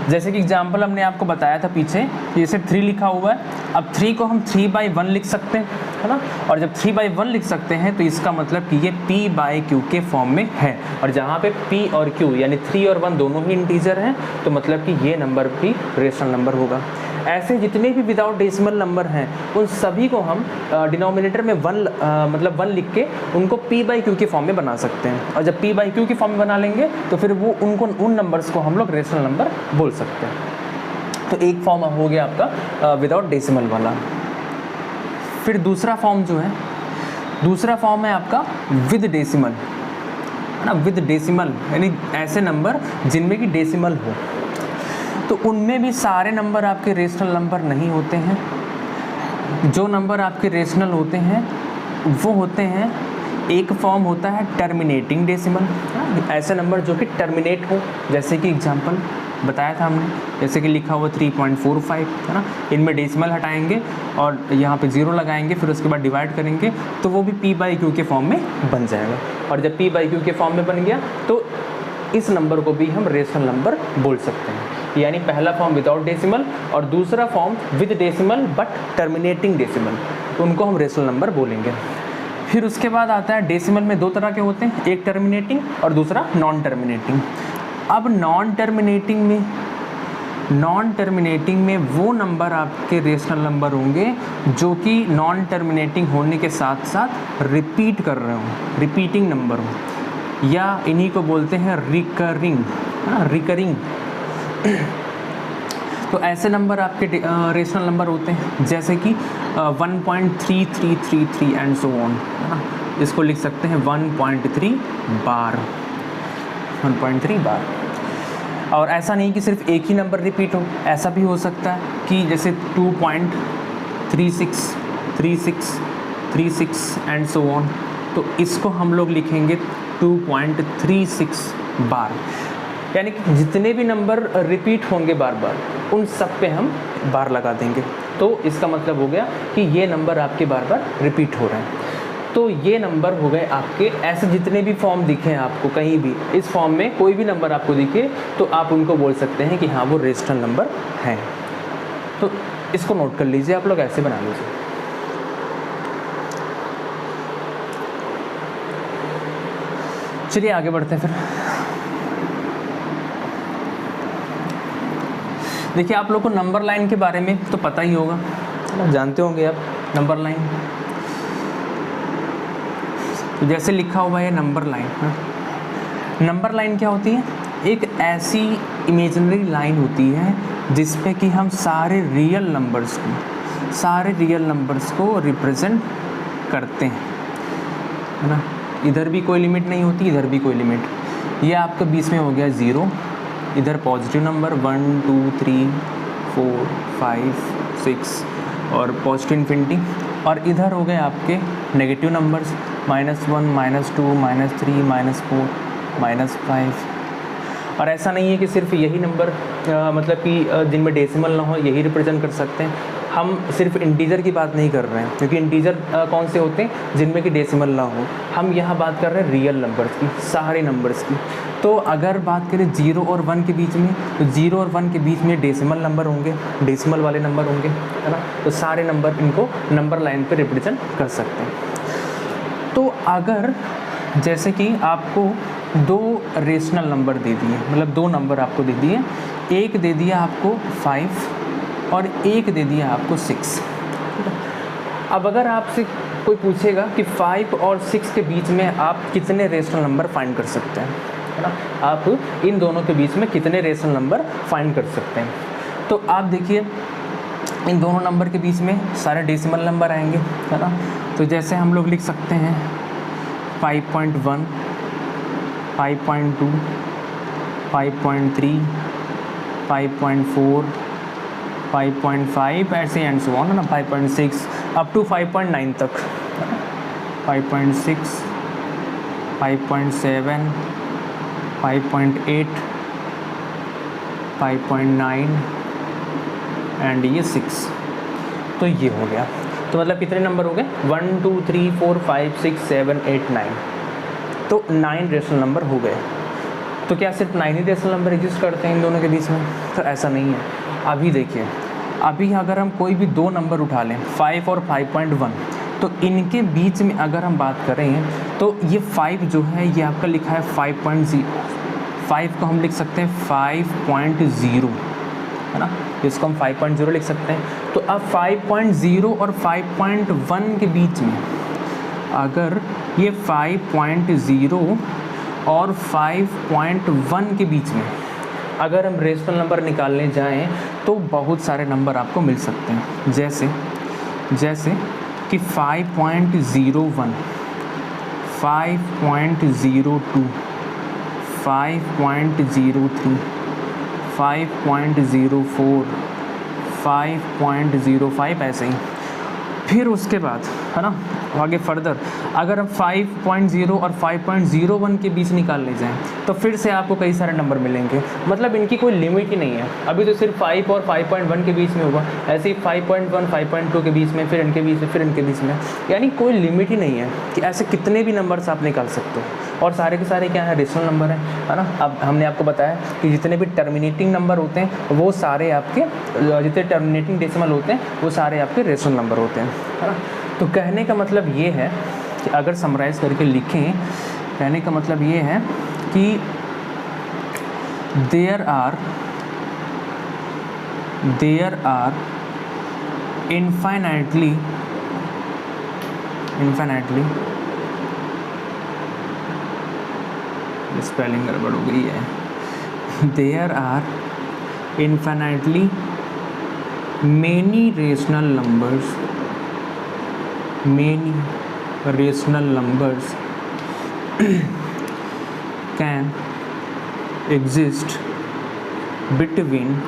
जैसे कि एग्जांपल हमने आपको बताया था पीछे, जैसे 3 लिखा हुआ है, अब 3 को हम 3/1 लिख सकते हैं, है ना, और जब 3/1 लिख सकते हैं तो इसका मतलब कि ये P/Q के फॉर्म में है, और जहाँ पे P और Q यानी 3 और 1 दोनों ही इंटीजर हैं, तो मतलब कि ये नंबर भी रेशनल नंबर होगा। ऐसे जितने भी विदाउट डेसिमल नंबर हैं उन सभी को हम डिनोमिनेटर में 1 लिख के उनको P/Q के फॉर्म में बना सकते हैं, और जब P/Q के फॉर्म में बना लेंगे तो फिर वो उन नंबर्स को हम लोग रेशनल नंबर बोल सकते हैं। तो एक फॉर्म हो गया आपका विदाउट डेसिमल वाला। फिर दूसरा फॉर्म जो है, दूसरा फॉर्म है आपका विद डेसिमल, है ना, विद डेसिमल यानी ऐसे नंबर जिनमें कि डेसिमल हो। तो उनमें भी सारे नंबर आपके रेशनल नंबर नहीं होते हैं। जो नंबर आपके रेशनल होते हैं वो होते हैं, एक फॉर्म होता है टर्मिनेटिंग डेसिमल, ऐसे नंबर जो कि टर्मिनेट हो, जैसे कि एग्जांपल बताया था हमने, जैसे कि लिखा हुआ 3.45 है ना, इनमें डेसिमल हटाएंगे और यहाँ पे 0 लगाएंगे, फिर उसके बाद डिवाइड करेंगे तो वो भी p/q के फॉर्म में बन जाएगा। और जब p/q के फॉर्म में बन गया तो इस नंबर को भी हम रेशनल नंबर बोल सकते हैं। यानी पहला फॉर्म विदाउट डेसिमल और दूसरा form with decimal but terminating decimal, तो उनको हम रेशनल नंबर बोलेंगे। फिर उसके बाद आता है डेसिमल में दो तरह के होते हैं, एक टर्मिनेटिंग और दूसरा नॉन टर्मिनेटिंग। अब नॉन टर्मिनेटिंग में वो नंबर आपके रेशनल नंबर होंगे जो कि नॉन टर्मिनेटिंग होने के साथ साथ रिपीट कर रहे हो, रिपीटिंग नंबर हो, या इन्हीं को बोलते हैं रिकरिंग। तो ऐसे नंबर आपके रेशनल नंबर होते हैं, जैसे कि 1.3333 एंड सो ऑन, है ना। इसको लिख सकते हैं 1.3 बार। और ऐसा नहीं कि सिर्फ एक ही नंबर रिपीट हो, ऐसा भी हो सकता है कि जैसे 2.36 एंड सो ऑन, तो इसको हम लोग लिखेंगे 2.36 बार। यानी कि जितने भी नंबर रिपीट होंगे बार बार, उन सब पे हम बार लगा देंगे, तो इसका मतलब हो गया कि ये नंबर आपके बार बार रिपीट हो रहे हैं। तो ये नंबर हो गए आपके, ऐसे जितने भी फॉर्म दिखे आपको कहीं भी, इस फॉर्म में कोई भी नंबर आपको दिखे तो आप उनको बोल सकते हैं कि हाँ वो रेशनल नंबर हैं। तो इसको नोट कर लीजिए आप लोग, ऐसे बना लीजिए। चलिए आगे बढ़ते हैं। फिर देखिए, आप लोग को नंबर लाइन के बारे में तो पता ही होगा, जानते होंगे आप नंबर लाइन। जैसे लिखा हुआ है नंबर लाइन, नंबर लाइन क्या होती है? एक ऐसी इमेजिनरी लाइन होती है जिसपे कि हम सारे रियल नंबर्स को रिप्रेजेंट करते हैं, है ना। इधर भी कोई लिमिट नहीं होती, इधर भी कोई लिमिट। ये आपका बीच में हो गया 0, इधर पॉजिटिव नंबर 1 2 3 4 5 6 और पॉजिटिव इन्फिनिटी, और इधर हो गए आपके नेगेटिव नंबर्स -1 -2 -3 -4 -5। और ऐसा नहीं है कि सिर्फ यही नंबर मतलब कि जिनमें डेसिमल ना हो यही रिप्रेजेंट कर सकते हैं। हम सिर्फ इंटीजर की बात नहीं कर रहे हैं, क्योंकि इंटीजर कौन से होते हैं जिनमें कि डेसिमल ना हो। हम यहाँ बात कर रहे हैं रियल नंबर्स की, सारे नंबर्स की। तो अगर बात करें 0 और 1 के बीच में, तो 0 और 1 के बीच में डेसिमल नंबर होंगे, डेसिमल वाले नंबर होंगे, है ना। तो सारे नंबर इनको नंबर लाइन पे रिप्रेजेंट कर सकते हैं। तो अगर जैसे कि आपको 2 रेशनल नंबर दे दिए, मतलब 2 नंबर आपको दे दिए, एक दे दिया आपको 5 और एक दे दिया आपको 6। अब अगर आपसे कोई पूछेगा कि 5 और 6 के बीच में आप कितने रेशनल नंबर फाइंड कर सकते हैं, है ना, आप इन दोनों के बीच में कितने रेशनल नंबर फाइंड कर सकते हैं, तो आप देखिए इन दोनों नंबर के बीच में सारे डेसिमल नंबर आएंगे, है ना। तो जैसे हम लोग लिख सकते हैं 5.1 5.2 5.3 5.4 5.5 ऐसे एंड सो ऑन, है ना, 5.6 अप टू 5.9 तक, 5.6 5.7 5.8 5.9 एंड ये 6। तो ये हो गया। तो मतलब कितने नंबर हो गए? 1 2 3 4 5 6 7 8 9। तो 9 रेशनल नंबर हो गए। तो क्या सिर्फ 9 ही रेशनल नंबर एग्जिस्ट करते हैं इन दोनों के बीच में? तो ऐसा नहीं है। अभी देखिए, अभी अगर हम कोई भी 2 नंबर उठा लें 5 और 5.1, तो इनके बीच में अगर हम बात करें तो ये 5 जो है ये आपका लिखा है 5.0, 5 को हम लिख सकते हैं 5.0, है ना, इसको हम 5.0 लिख सकते हैं। तो अब 5.0 और 5.1 के बीच में अगर ये 5.0 और 5.1 के बीच में अगर हम रेशनल नंबर निकालने जाएं तो बहुत सारे नंबर आपको मिल सकते हैं। जैसे कि 5.01 5.02 5.03 5.04 5.05 ऐसे ही। फिर उसके बाद है ना आगे फर्दर अगर हम 5.0 और 5.01 के बीच निकाल ले जाएं तो फिर से आपको कई सारे नंबर मिलेंगे। मतलब इनकी कोई लिमिट ही नहीं है। अभी तो सिर्फ 5 और 5.1 के बीच में होगा, ऐसे ही 5.1 5.2 के बीच में, फिर इनके बीच में, फिर इनके बीच में, यानी कोई लिमिट ही नहीं है कि ऐसे कितने भी नंबर्स आप निकाल सकते हो। और सारे के सारे क्या है, रेशनल नंबर है ना। अब हमने आपको बताया कि जितने भी टर्मिनेटिंग नंबर होते हैं वो सारे आपके, जितने टर्मिनेटिंग डेसिमल होते हैं वो सारे आपके रेशनल नंबर होते हैं, है ना। तो कहने का मतलब ये है कि अगर समराइज़ करके लिखें, कहने का मतलब ये है कि देयर आर इनफाइनाइटली स्पेलिंग गड़बड़ हो गई है। There are infinitely many rational numbers can exist between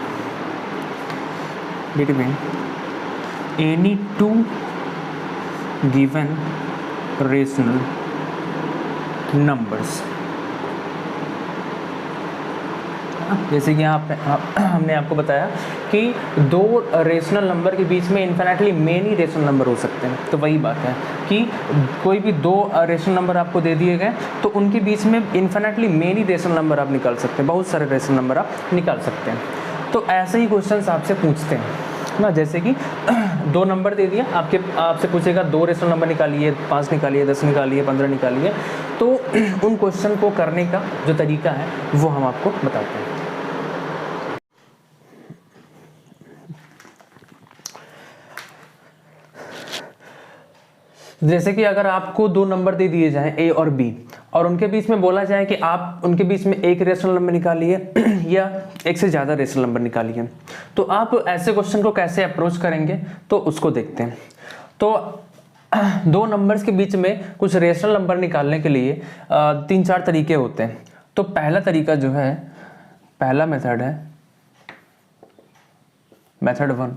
any two given rational numbers। जैसे कि यहाँ पे हमने आपको बताया कि दो रेशनल नंबर के बीच में इन्फिनिटली मेनी रेशनल नंबर हो सकते हैं। तो वही बात है कि कोई भी दो रेशनल नंबर आपको दे दिए गए तो उनके बीच में इन्फिनिटली मेनी रेशनल नंबर आप निकाल सकते हैं, बहुत सारे रेशनल नंबर आप निकाल सकते हैं। तो ऐसे ही क्वेश्चंस आपसे पूछते हैं ना, जैसे कि दो नंबर दे दिया, आपसे पूछेगा दो रेशनल नंबर निकालिए, 5 निकालिए, 10 निकालिए, 15 निकालिए। तो उन क्वेश्चन को करने का जो तरीका है वो हम आपको बताते हैं। जैसे कि अगर आपको दो नंबर दे दिए जाएं ए और बी और उनके बीच में बोला जाए कि आप उनके बीच में एक रेशनल नंबर निकालिए या एक से ज़्यादा रेशनल नंबर निकालिए, तो आप ऐसे क्वेश्चन को कैसे अप्रोच करेंगे तो उसको देखते हैं। तो दो नंबर्स के बीच में कुछ रेशनल नंबर निकालने के लिए 3-4 तरीके होते हैं। तो पहला तरीका जो है, पहला मेथड है मेथड 1।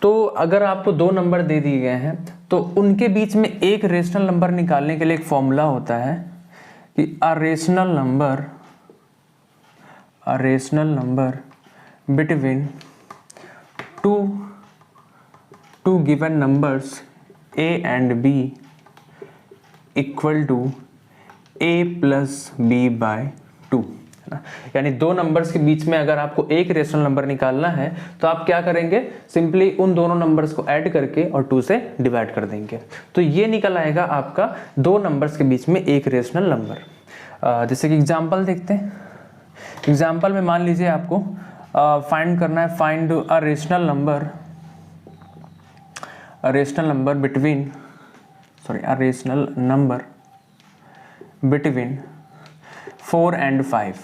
तो अगर आपको दो नंबर दे दिए गए हैं तो उनके बीच में एक रेशनल नंबर निकालने के लिए एक फॉर्मूला होता है कि a rational number between two given numbers a and b equal to a plus b by 2। यानी दो नंबर्स के बीच में अगर आपको एक रेशनल नंबर निकालना है तो आप क्या करेंगे, सिंपली उन दोनों नंबर्स को ऐड करके और 2 से डिवाइड कर देंगे। तो ये निकल आएगा आपका दो नंबर्स के बीच में एक रेशनल नंबर। जैसे कि एग्जांपल देखते हैं। एग्जांपल में मान लीजिए आपको फाइंड करना है, find a rational number between 4 and 5।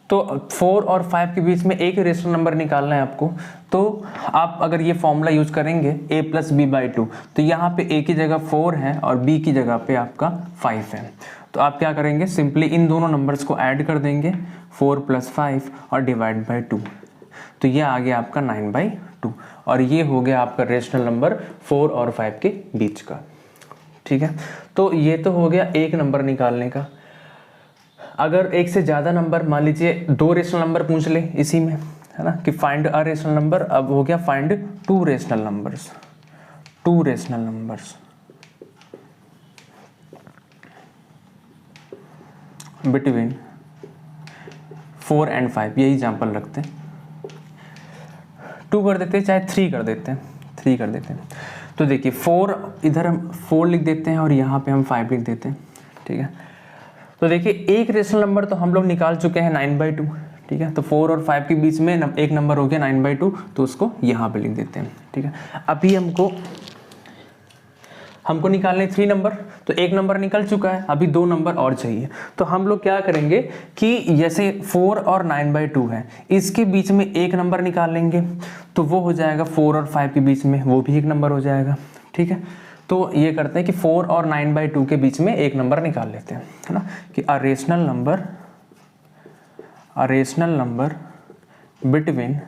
तो 4 और 5 के बीच में एक रेशनल नंबर निकालना है आपको। तो आप अगर ये फॉर्मूला यूज करेंगे a प्लस बी बाई 2, तो यहाँ पे a की जगह 4 है और b की जगह पे आपका 5 है। तो आप क्या करेंगे, सिंपली इन दोनों नंबर्स को ऐड कर देंगे, 4 + 5 और डिवाइड बाई 2। तो ये आ गया आपका 9/2 और ये हो गया आपका रेशनल नंबर 4 और 5 के बीच का। ठीक है, तो ये तो हो गया एक नंबर निकालने का। अगर एक से ज़्यादा नंबर, मान लीजिए दो रेशनल नंबर पूछ ले इसी में, है ना, कि फाइंड अ रेशनल नंबर, अब हो गया find two rational numbers between 4 and 5। यही एग्जाम्पल रखते हैं, 2 कर देते हैं, चाहे 3 कर देते हैं। तो देखिए 4, इधर हम 4 लिख देते हैं और यहाँ पे हम 5 लिख देते हैं। ठीक है, तो देखिए एक रेशनल नंबर तो हम लोग निकाल चुके हैं 9/2। ठीक है, तो 4 और 5 के बीच में एक नंबर हो गया 9/2, तो उसको यहाँ पे लिख देते हैं। ठीक है, अभी हमको निकालने 3 नंबर, तो एक नंबर निकल चुका है, अभी 2 नंबर और चाहिए। तो हम लोग क्या करेंगे कि जैसे 4 और 9/2 है, इसके बीच में एक नंबर निकाल लेंगे, तो वो हो जाएगा 4 और 5 के बीच में, वो भी एक नंबर हो जाएगा। ठीक है, तो ये करते हैं कि 4 और 9/2 के बीच में एक नंबर निकाल लेते हैं, है ना, कि a rational number between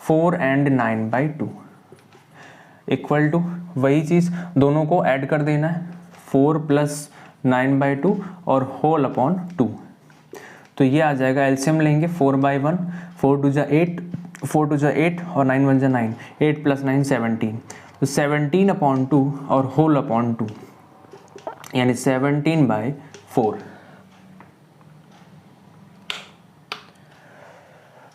4 and 9/2 equal to वही चीज़, दोनों को ऐड कर देना है, 4 + 9/2 और होल अपॉन 2। तो ये आ जाएगा, एलसीएम लेंगे 4/1, 4 2 जा 8, 4 2 जा 8 और 9 1 जा 9, 8 + 9 17, तो 17/2 और होल अपॉन 2 यानी 17/4।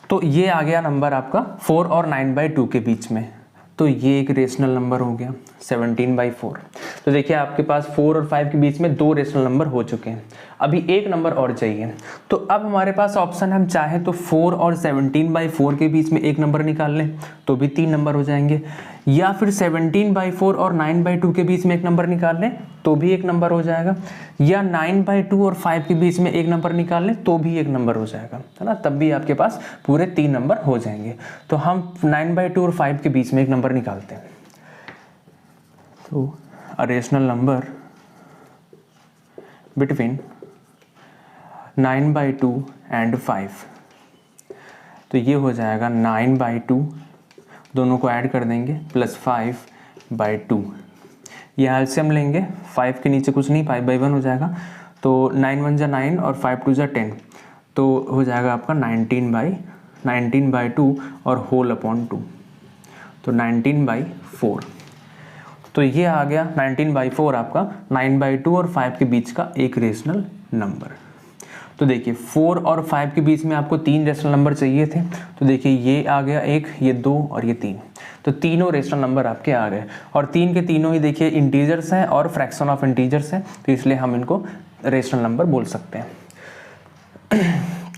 तो ये आ गया नंबर आपका 4 और 9/2 के बीच में, तो ये एक रेशनल नंबर हो गया 17/4। तो देखिए आपके पास 4 और 5 के बीच में 2 रेशनल नंबर हो चुके हैं, अभी एक नंबर और चाहिए। तो अब हमारे पास ऑप्शन, हम चाहें तो 4 और 17/4 के बीच में एक नंबर निकाल लें तो भी 3 नंबर हो जाएंगे, या फिर 17/4 और 9/2 के बीच में एक नंबर निकाल लें तो भी एक नंबर हो जाएगा, या 9/2 और 5 के बीच में एक नंबर निकाल लें तो भी एक नंबर हो जाएगा, है ना, तब भी आपके पास पूरे 3 नंबर हो जाएंगे। तो हम 9/2 और 5 के बीच में एक नंबर निकालते हैं। तो a rational number between 9/2 and 5, तो ये हो जाएगा 9/2, दोनों को ऐड कर देंगे, प्लस 5/2। ये एलसीएम लेंगे, 5 के नीचे कुछ नहीं, 5/1 हो जाएगा, तो 9 1 जा 9 और 5 2 जा 10, तो हो जाएगा आपका 19/2 और होल अपॉन 2, तो 19/4। तो ये आ गया 19/4 आपका 9/2 और 5 के बीच का एक रेशनल नंबर। तो देखिए 4 और 5 के बीच में आपको 3 रेशनल नंबर चाहिए थे, तो देखिए ये आ गया एक, ये 2 और ये 3, तो तीनों रेशनल नंबर आपके आ गए, और 3 के तीनों ही देखिए इंटीजर्स हैं और फ्रैक्शन ऑफ इंटीजर्स हैं, तो इसलिए हम इनको रेशनल नंबर बोल सकते हैं।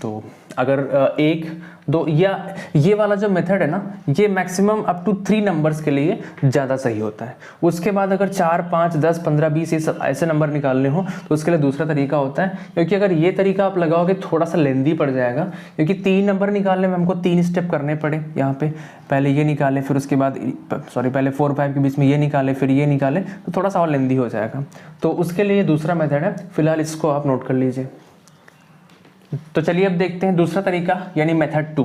तो अगर 1 2 या ये वाला जो मेथड है ना, ये मैक्सिमम अप टू 3 नंबर्स के लिए ज़्यादा सही होता है। उसके बाद अगर 4 5 10 15 20 ये सब ऐसे नंबर निकालने हो तो उसके लिए दूसरा तरीका होता है, क्योंकि अगर ये तरीका आप लगाओगे थोड़ा सा लेंदी पड़ जाएगा, क्योंकि 3 नंबर निकालने में हमको 3 स्टेप करने पड़े। यहाँ पे पहले ये निकाले, फिर उसके बाद पहले 4 5 के बीच में ये निकाले, फिर ये निकाले, तो थोड़ा सा और लेंदी हो जाएगा। तो उसके लिए दूसरा मेथड है, फिलहाल इसको आप नोट कर लीजिए। तो चलिए अब देखते हैं दूसरा तरीका, यानी मेथड 2।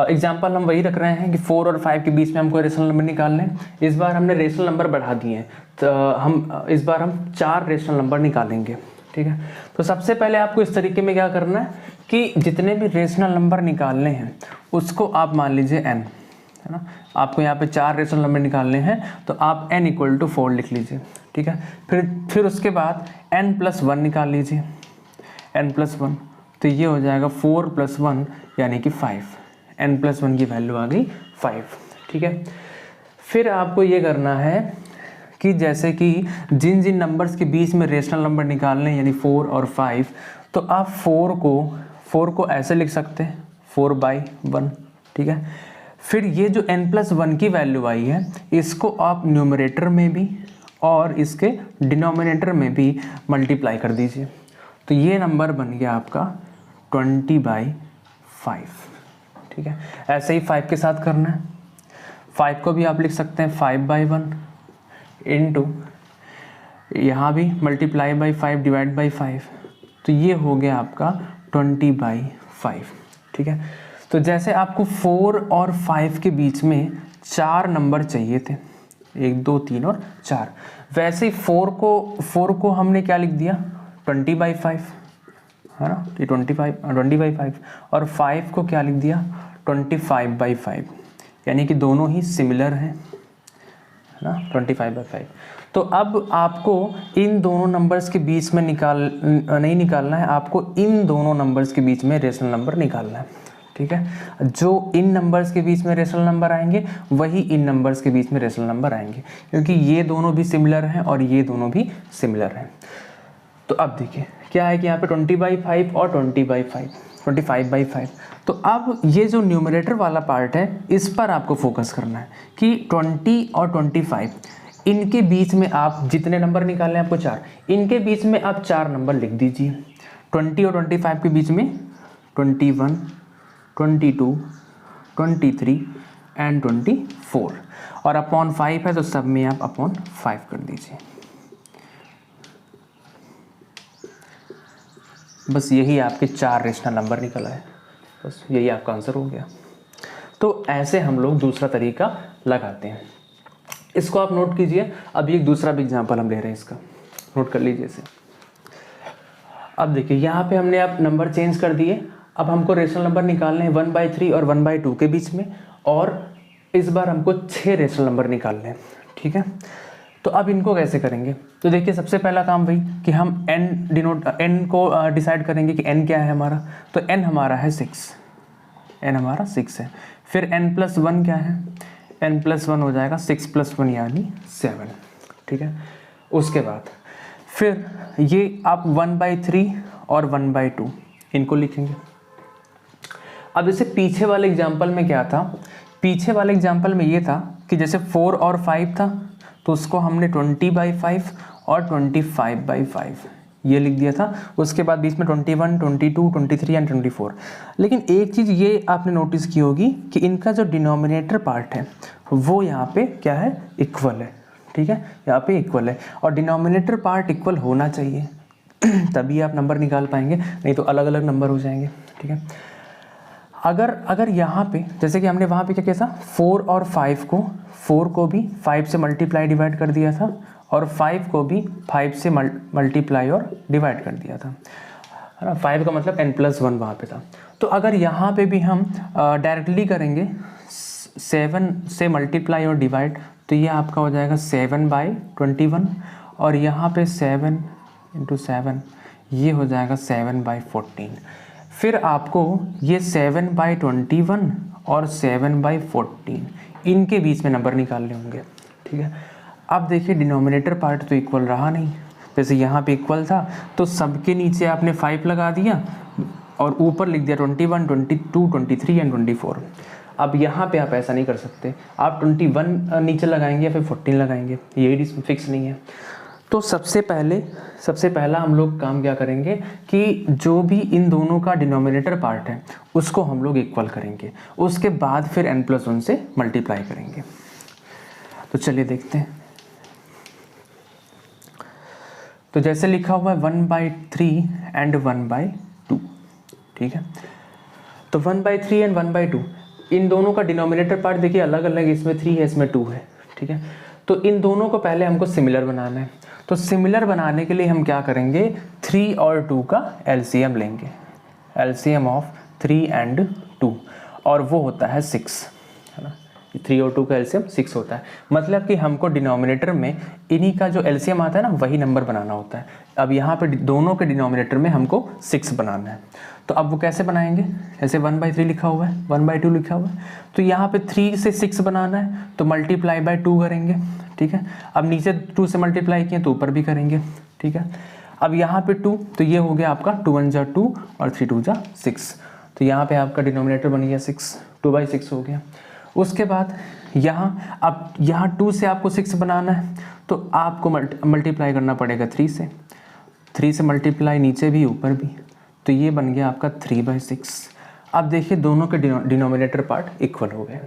एग्जाम्पल हम वही रख रहे हैं कि 4 और 5 के बीच में हमको रेशनल नंबर निकालने हैं। इस बार हमने रेशनल नंबर बढ़ा दिए हैं, तो इस बार हम 4 रेशनल नंबर निकालेंगे, ठीक है। तो सबसे पहले आपको इस तरीके में क्या करना है कि जितने भी रेशनल नंबर निकालने हैं उसको आप मान लीजिए n, है ना। आपको यहाँ पे 4 रेशनल नंबर निकालने हैं, तो आप n = 4 लिख लीजिए, ठीक है। फिर उसके बाद n+1 निकाल लीजिए, n+1, तो ये हो जाएगा 4 + 1 यानी कि 5, n+1 की वैल्यू आ गई 5, ठीक है। फिर आपको ये करना है कि जैसे कि जिन जिन नंबर्स के बीच में रेशनल नंबर निकालने, यानी 4 और 5, तो आप 4 को ऐसे लिख सकते हैं 4/1, ठीक है। फिर ये जो n+1 की वैल्यू आई है, इसको आप न्यूमरेटर में भी और इसके डिनोमिनेटर में भी मल्टीप्लाई कर दीजिए, तो ये नंबर बन गया आपका 20/5, ठीक है। ऐसे ही 5 के साथ करना है, 5 को भी आप लिख सकते हैं 5/1 इंटू, यहाँ भी मल्टीप्लाई बाई 5 डिवाइड बाई 5, तो ये हो गया आपका 20/5, ठीक है। तो जैसे आपको 4 और 5 के बीच में 4 नंबर चाहिए थे, 1 2 3 और 4, वैसे ही 4 को हमने क्या लिख दिया 20/5, है ना, ये 20/5, और 5 को क्या लिख दिया 25/5, यानी कि दोनों ही सिमिलर हैं, है ना, 25/5। तो अब आपको इन दोनों नंबर्स के बीच में नहीं निकालना है, आपको इन दोनों नंबर्स के बीच में रेशनल नंबर निकालना है, ठीक है। जो इन नंबर्स के बीच में रेशनल नंबर आएंगे वही इन नंबर्स के बीच में रेशनल नंबर आएंगे, क्योंकि ये दोनों भी सिमिलर हैं और ये दोनों भी सिमिलर हैं। तो अब देखिए क्या है कि यहाँ पे 20/5 और 25/5। तो अब ये जो न्यूमरेटर वाला पार्ट है, इस पर आपको फोकस करना है कि 20 और 25 इनके बीच में आप जितने नंबर निकालने हैं आपको 4, इनके बीच में आप 4 नंबर लिख दीजिए। 20 और 25 के बीच में 21, 22, 23 एंड 24, और अपॉन 5 है तो सब में आप अपॉन 5 कर दीजिए। बस यही आपके 4 रेशनल नंबर निकल आए, बस यही आपका आंसर हो गया। तो ऐसे हम लोग दूसरा तरीका लगाते हैं। इसको आप नोट कीजिए। अभी एक दूसरा भी एग्जाम्पल हम ले रहे हैं, इसका नोट कर लीजिए इसे। अब देखिए यहाँ पे हमने अब नंबर चेंज कर दिए। अब हमको रेशनल नंबर निकालने हैं 1/3 और 1/2 के बीच में, और इस बार हमको 6 रेशनल नंबर निकालने हैं, ठीक है। तो अब इनको कैसे करेंगे? तो देखिए सबसे पहला काम वही कि हम n को डिसाइड करेंगे कि n क्या है हमारा। तो n हमारा है 6, n हमारा 6 है। फिर n+1 क्या है? n+1 हो जाएगा 6 + 1 यानी 7, ठीक है। उसके बाद फिर ये आप 1/3 और 1/2 इनको लिखेंगे। अब जैसे पीछे वाले एग्जाम्पल में क्या था? पीछे वाले एग्जाम्पल में ये था कि जैसे 4 और 5 था, तो उसको हमने 20/5 और 25/5 ये लिख दिया था। उसके बाद बीच में 21, 22, 23 एंड 24। लेकिन एक चीज़ ये आपने नोटिस की होगी कि इनका जो डिनोमिनेटर पार्ट है वो यहाँ पे क्या है? इक्वल है, ठीक है। यहाँ पे इक्वल है, और डिनोमिनेटर पार्ट इक्वल होना चाहिए तभी आप नंबर निकाल पाएंगे, नहीं तो अलग अलग नंबर हो जाएंगे, ठीक है। अगर यहाँ पे जैसे कि हमने वहाँ पे क्या किया था, 4 और 5 को, 4 को भी 5 से मल्टीप्लाई डिवाइड कर दिया था, और 5 को भी 5 से मल्टीप्लाई और डिवाइड कर दिया था, है ना। 5 का मतलब n+1 वहाँ पे था। तो अगर यहाँ पे भी हम डायरेक्टली करेंगे 7 से मल्टीप्लाई और डिवाइड, तो ये आपका हो जाएगा 7/21, और यहाँ पे 7 × 7 ये हो जाएगा 7/14। फिर आपको ये 7/21 और 7/14 इनके बीच में नंबर निकालने होंगे, ठीक है। अब देखिए डिनोमिनेटर पार्ट तो इक्वल रहा नहीं, जैसे यहाँ पे इक्वल था तो सबके नीचे आपने 5 लगा दिया और ऊपर लिख दिया 21, 22, 23 एंड 24। अब यहाँ पे आप ऐसा नहीं कर सकते, आप 21 नीचे लगाएंगे या फिर 14 लगाएंगे, यही फिक्स नहीं है। तो सबसे पहला हम लोग काम क्या करेंगे कि जो भी इन दोनों का डिनोमिनेटर पार्ट है उसको हम लोग इक्वल करेंगे, उसके बाद फिर n+1 से मल्टीप्लाई करेंगे। तो चलिए देखते हैं। तो जैसे लिखा हुआ है 1/3 एंड 1/2, ठीक है। तो 1/3 एंड 1/2 इन दोनों का डिनोमिनेटर पार्ट देखिए अलग अलग, इसमें 3 है, इसमें 2 है, ठीक है। तो इन दोनों को पहले हमको सिमिलर बनाना है। तो सिमिलर बनाने के लिए हम क्या करेंगे, 3 और 2 का एलसीएम लेंगे, एलसीएम ऑफ 3 एंड 2, और वो होता है 6, है ना। 3 और 2 का एलसीएम 6 होता है। मतलब कि हमको डिनोमिनेटर में इन्हीं का जो एलसीएम आता है ना वही नंबर बनाना होता है। अब यहाँ पे दोनों के डिनोमिनेटर में हमको 6 बनाना है। तो अब वो कैसे बनाएंगे? ऐसे 1/3 लिखा हुआ है, 1/2 लिखा हुआ है, तो यहाँ पे 3 से 6 बनाना है तो मल्टीप्लाई बाय 2 करेंगे, ठीक है। अब नीचे 2 से मल्टीप्लाई किए तो ऊपर भी करेंगे, ठीक है। अब यहाँ पे 2, तो ये हो गया आपका 2 1 जा 2 और 3 2 जा 6, तो यहाँ पे आपका डिनोमिनेटर बन गया 6, 2/6 हो गया। उसके बाद यहाँ 2 से आपको 6 बनाना है तो आपको मल्टीप्लाई करना पड़ेगा 3 से, 3 से मल्टीप्लाई नीचे भी ऊपर भी, तो ये बन गया आपका 3/6। अब देखिए दोनों के डिनोमिनेटर पार्ट इक्वल हो गए।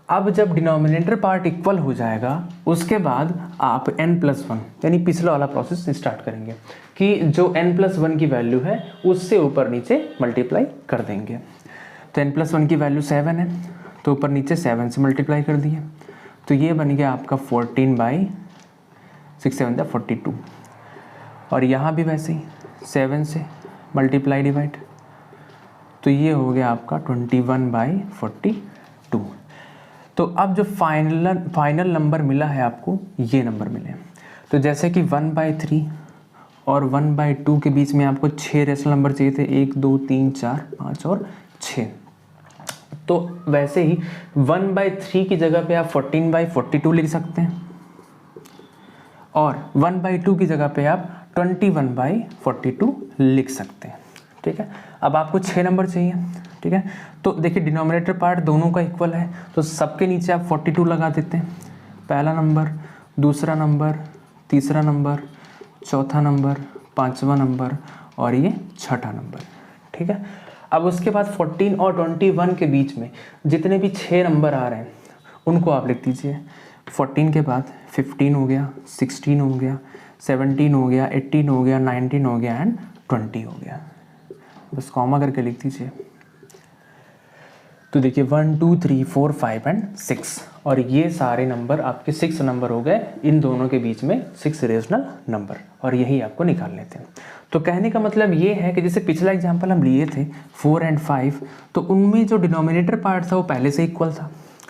अब जब डिनोमिनेटर पार्ट इक्वल हो जाएगा उसके बाद आप n+1 यानी पिछला वाला प्रोसेस स्टार्ट करेंगे कि जो n+1 की वैल्यू है उससे ऊपर नीचे मल्टीप्लाई कर देंगे। तो n+1 की वैल्यू 7 है तो ऊपर नीचे 7 से मल्टीप्लाई कर दिए, तो ये बन गया आपका 14/6 7 = 42, और यहाँ भी वैसे ही 7 से मल्टीप्लाई डिवाइड, तो ये हो गया आपका 21/42। तो अब जो फाइनल नंबर मिला है आपको ये नंबर मिले। तो जैसे कि 1/3 और 1/2 के बीच में आपको 6 रेशनल नंबर चाहिए थे, 1 2 3 4 5 और 6। तो वैसे ही 1/3 की जगह पे आप 14/42 लिख सकते हैं, और 1/2 की जगह पे आप 21/42 लिख सकते हैं, ठीक है। अब आपको 6 नंबर चाहिए, ठीक है। तो देखिए डिनोमिनेटर पार्ट दोनों का इक्वल है तो सबके नीचे आप 42 लगा देते हैं। पहला नंबर, दूसरा नंबर, तीसरा नंबर, चौथा नंबर, पांचवा नंबर और ये छठा नंबर, ठीक है। अब उसके बाद 14 और 21 के बीच में जितने भी 6 नंबर आ रहे हैं उनको आप लिख दीजिए। 14 के बाद 15 हो गया, 16 हो गया, 17 हो गया, 18 हो गया, 19 हो गया एंड 20 हो गया। बस कॉमा करके लिख दीजिए। तो देखिए 1 2 3 4 5 एंड 6 और ये सारे नंबर आपके 6 नंबर हो गए, इन दोनों के बीच में 6 रेशनल नंबर और यही आपको निकाल लेते हैं। तो कहने का मतलब ये है कि जैसे पिछला एग्जाम्पल हम लिए थे 4 एंड 5, तो उनमें जो डिनोमिनेटर पार्ट था वो पहले से इक्वल था,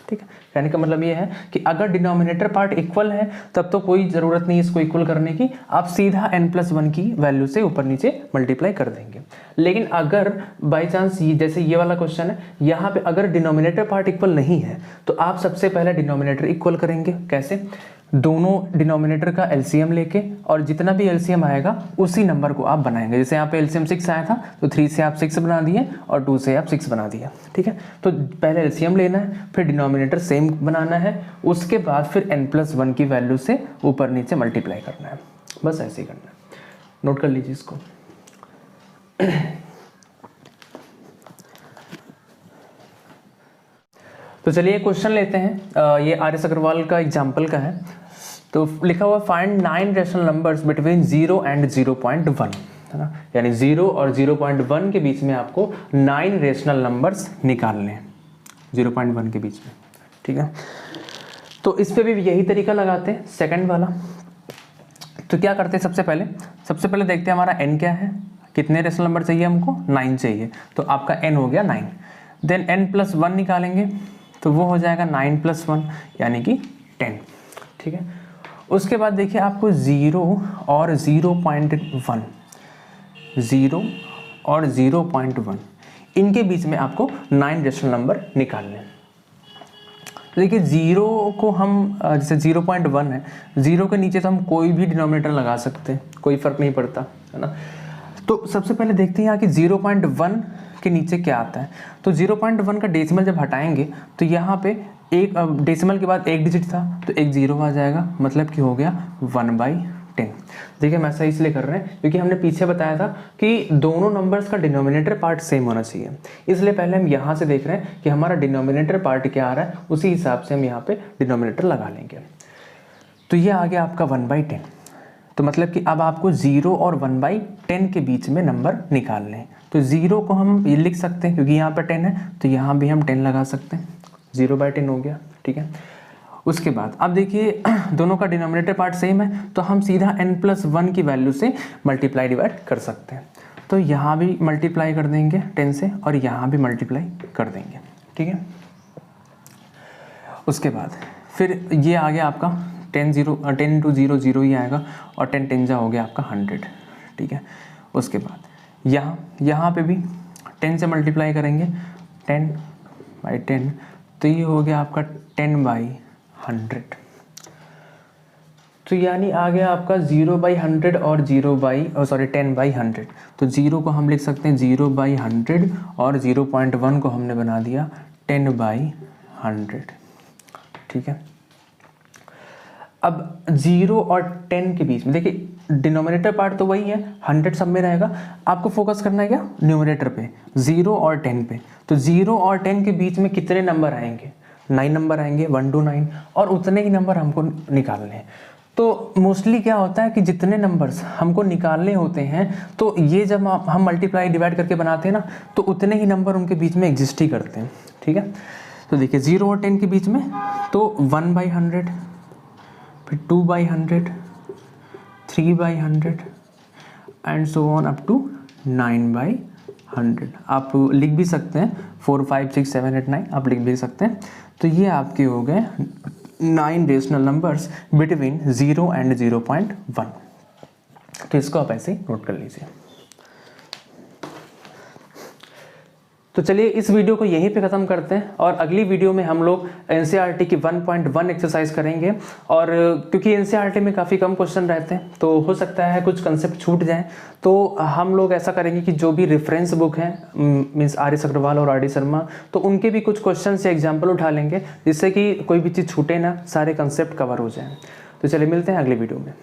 ठीक है। कहने का मतलब ये है कि अगर डिनोमिनेटर पार्ट इक्वल है तब तो कोई ज़रूरत नहीं इसको इक्वल करने की, आप सीधा n+1 की वैल्यू से ऊपर नीचे मल्टीप्लाई कर देंगे। लेकिन अगर बाई चांस जैसे ये वाला क्वेश्चन है, यहाँ पे अगर डिनोमिनेटर पार्ट इक्वल नहीं है तो आप सबसे पहले डिनोमिनेटर इक्वल करेंगे। कैसे? दोनों डिनोमिनेटर का एलसीएम लेके और जितना भी एलसीएम आएगा उसी नंबर को आप बनाएंगे। जैसे यहाँ पे एलसीएम 6 आया था तो 3 से आप 6 बना दिए और 2 से आप 6 बना दिए, ठीक है। तो पहले एलसीएम लेना है, फिर डिनोमिनेटर सेम बनाना है, उसके बाद फिर n+1 की वैल्यू से ऊपर नीचे मल्टीप्लाई करना है। बस ऐसे ही करना है, नोट कर लीजिए इसको। तो चलिए क्वेश्चन लेते हैं, ये आर.एस. अग्रवाल का एग्जाम्पल का है। तो लिखा हुआ find 9 rational numbers between 0 and 0.1, है ना, यानी 0 और 0.1 के बीच में आपको 9 रेशनल नंबर्स निकालने हैं 0.1 के बीच में, ठीक है। तो इस पे भी यही तरीका लगाते हैं, सेकंड वाला। तो क्या करते हैं, सबसे पहले देखते हैं हमारा n क्या है, कितने रेशनल नंबर चाहिए हमको, 9 चाहिए, तो आपका n हो गया 9। देन n+1 निकालेंगे तो वो हो जाएगा 9+1 यानी कि 10, ठीक है। उसके बाद देखिए आपको 0 और 0.1, 0 और 0.1 इनके बीच में आपको 9 रेशनल नंबर निकालने हैं। तो देखिए 0 को हम जैसे 0.1 है, 0 के नीचे तो हम कोई भी डिनोमिनेटर लगा सकते हैं, कोई फ़र्क नहीं पड़ता, है ना। तो सबसे पहले देखते हैं यहाँ कि 0.1 के नीचे क्या आता है। तो 0.1 का डेसिमल जब हटाएंगे तो यहाँ पे एक डेसिमल के बाद एक डिजिट था तो एक 0 आ जाएगा, मतलब कि हो गया 1/10। देखिए हम ऐसा इसलिए कर रहे हैं क्योंकि हमने पीछे बताया था कि दोनों नंबर्स का डिनोमिनेटर पार्ट सेम होना चाहिए, इसलिए पहले हम यहाँ से देख रहे हैं कि हमारा डिनोमिनेटर पार्ट क्या आ रहा है, उसी हिसाब से हम यहाँ पे डिनोमिनेटर लगा लेंगे। तो ये आ गया आपका 1/10। तो मतलब कि अब आपको 0 और 1/10 के बीच में नंबर निकालने हैं। तो 0 को हम ये लिख सकते हैं क्योंकि यहाँ पर 10 है तो यहाँ भी हम 10 लगा सकते हैं, 0/10 हो गया, ठीक है। उसके बाद अब देखिए दोनों का डिनोमिनेटर पार्ट सेम है तो हम सीधा n+1 की वैल्यू से मल्टीप्लाई डिवाइड कर सकते हैं। तो यहाँ भी मल्टीप्लाई कर देंगे 10 से और यहाँ भी मल्टीप्लाई कर देंगे, ठीक है। उसके बाद फिर ये आ गया आपका 10 into 0 0 ही आएगा और 10 10 जा हो गया आपका 100, ठीक है। उसके बाद यहाँ पे भी 10 से मल्टीप्लाई करेंगे 10/10 तो ये हो गया आपका 10/100। तो यानी आ गया आपका 0/100 और 10/100। तो 0 को हम लिख सकते हैं 0/100 और 0.1 को हमने बना दिया 10/100, ठीक है। अब 0 और 10 के बीच में देखिए डिनोमिनेटर पार्ट तो वही है, 100 सब में रहेगा, आपको फोकस करना है क्या न्यूमरेटर पे, 0 और 10 पे। तो 0 और 10 के बीच में कितने नंबर आएंगे, 9 नंबर आएंगे, 1 to 9, और उतने ही नंबर हमको निकालने हैं। तो मोस्टली क्या होता है कि जितने नंबर्स हमको निकालने होते हैं तो ये जब हम मल्टीप्लाई डिवाइड करके बनाते हैं ना तो उतने ही नंबर उनके बीच में एग्जिस्ट ही करते हैं, ठीक है। तो देखिए 0 और 10 के बीच में तो 1/100, फिर 2/100, 3/100 and so on up to 9/100। आप लिख भी सकते हैं 4 5 6 7 8 9 आप लिख भी सकते हैं। तो ये आपके हो गए 9 रेशनल नंबर्स बिटवीन 0 एंड 0.1। तो इसको आप ऐसे ही नोट कर लीजिए। तो चलिए इस वीडियो को यहीं पे ख़त्म करते हैं और अगली वीडियो में हम लोग एनसीईआरटी की 1.1 एक्सरसाइज करेंगे। और क्योंकि एनसीईआरटी में काफ़ी कम क्वेश्चन रहते हैं तो हो सकता है कुछ कंसेप्ट छूट जाएं, तो हम लोग ऐसा करेंगे कि जो भी रेफरेंस बुक हैं मीन्स आर.एस. अग्रवाल और आर.डी. शर्मा, तो उनके भी कुछ क्वेश्चन से एग्जाम्पल उठा लेंगे जिससे कि कोई भी चीज़ छूटे ना, सारे कंसेप्ट कवर हो जाएँ। तो चलिए मिलते हैं अगली वीडियो में।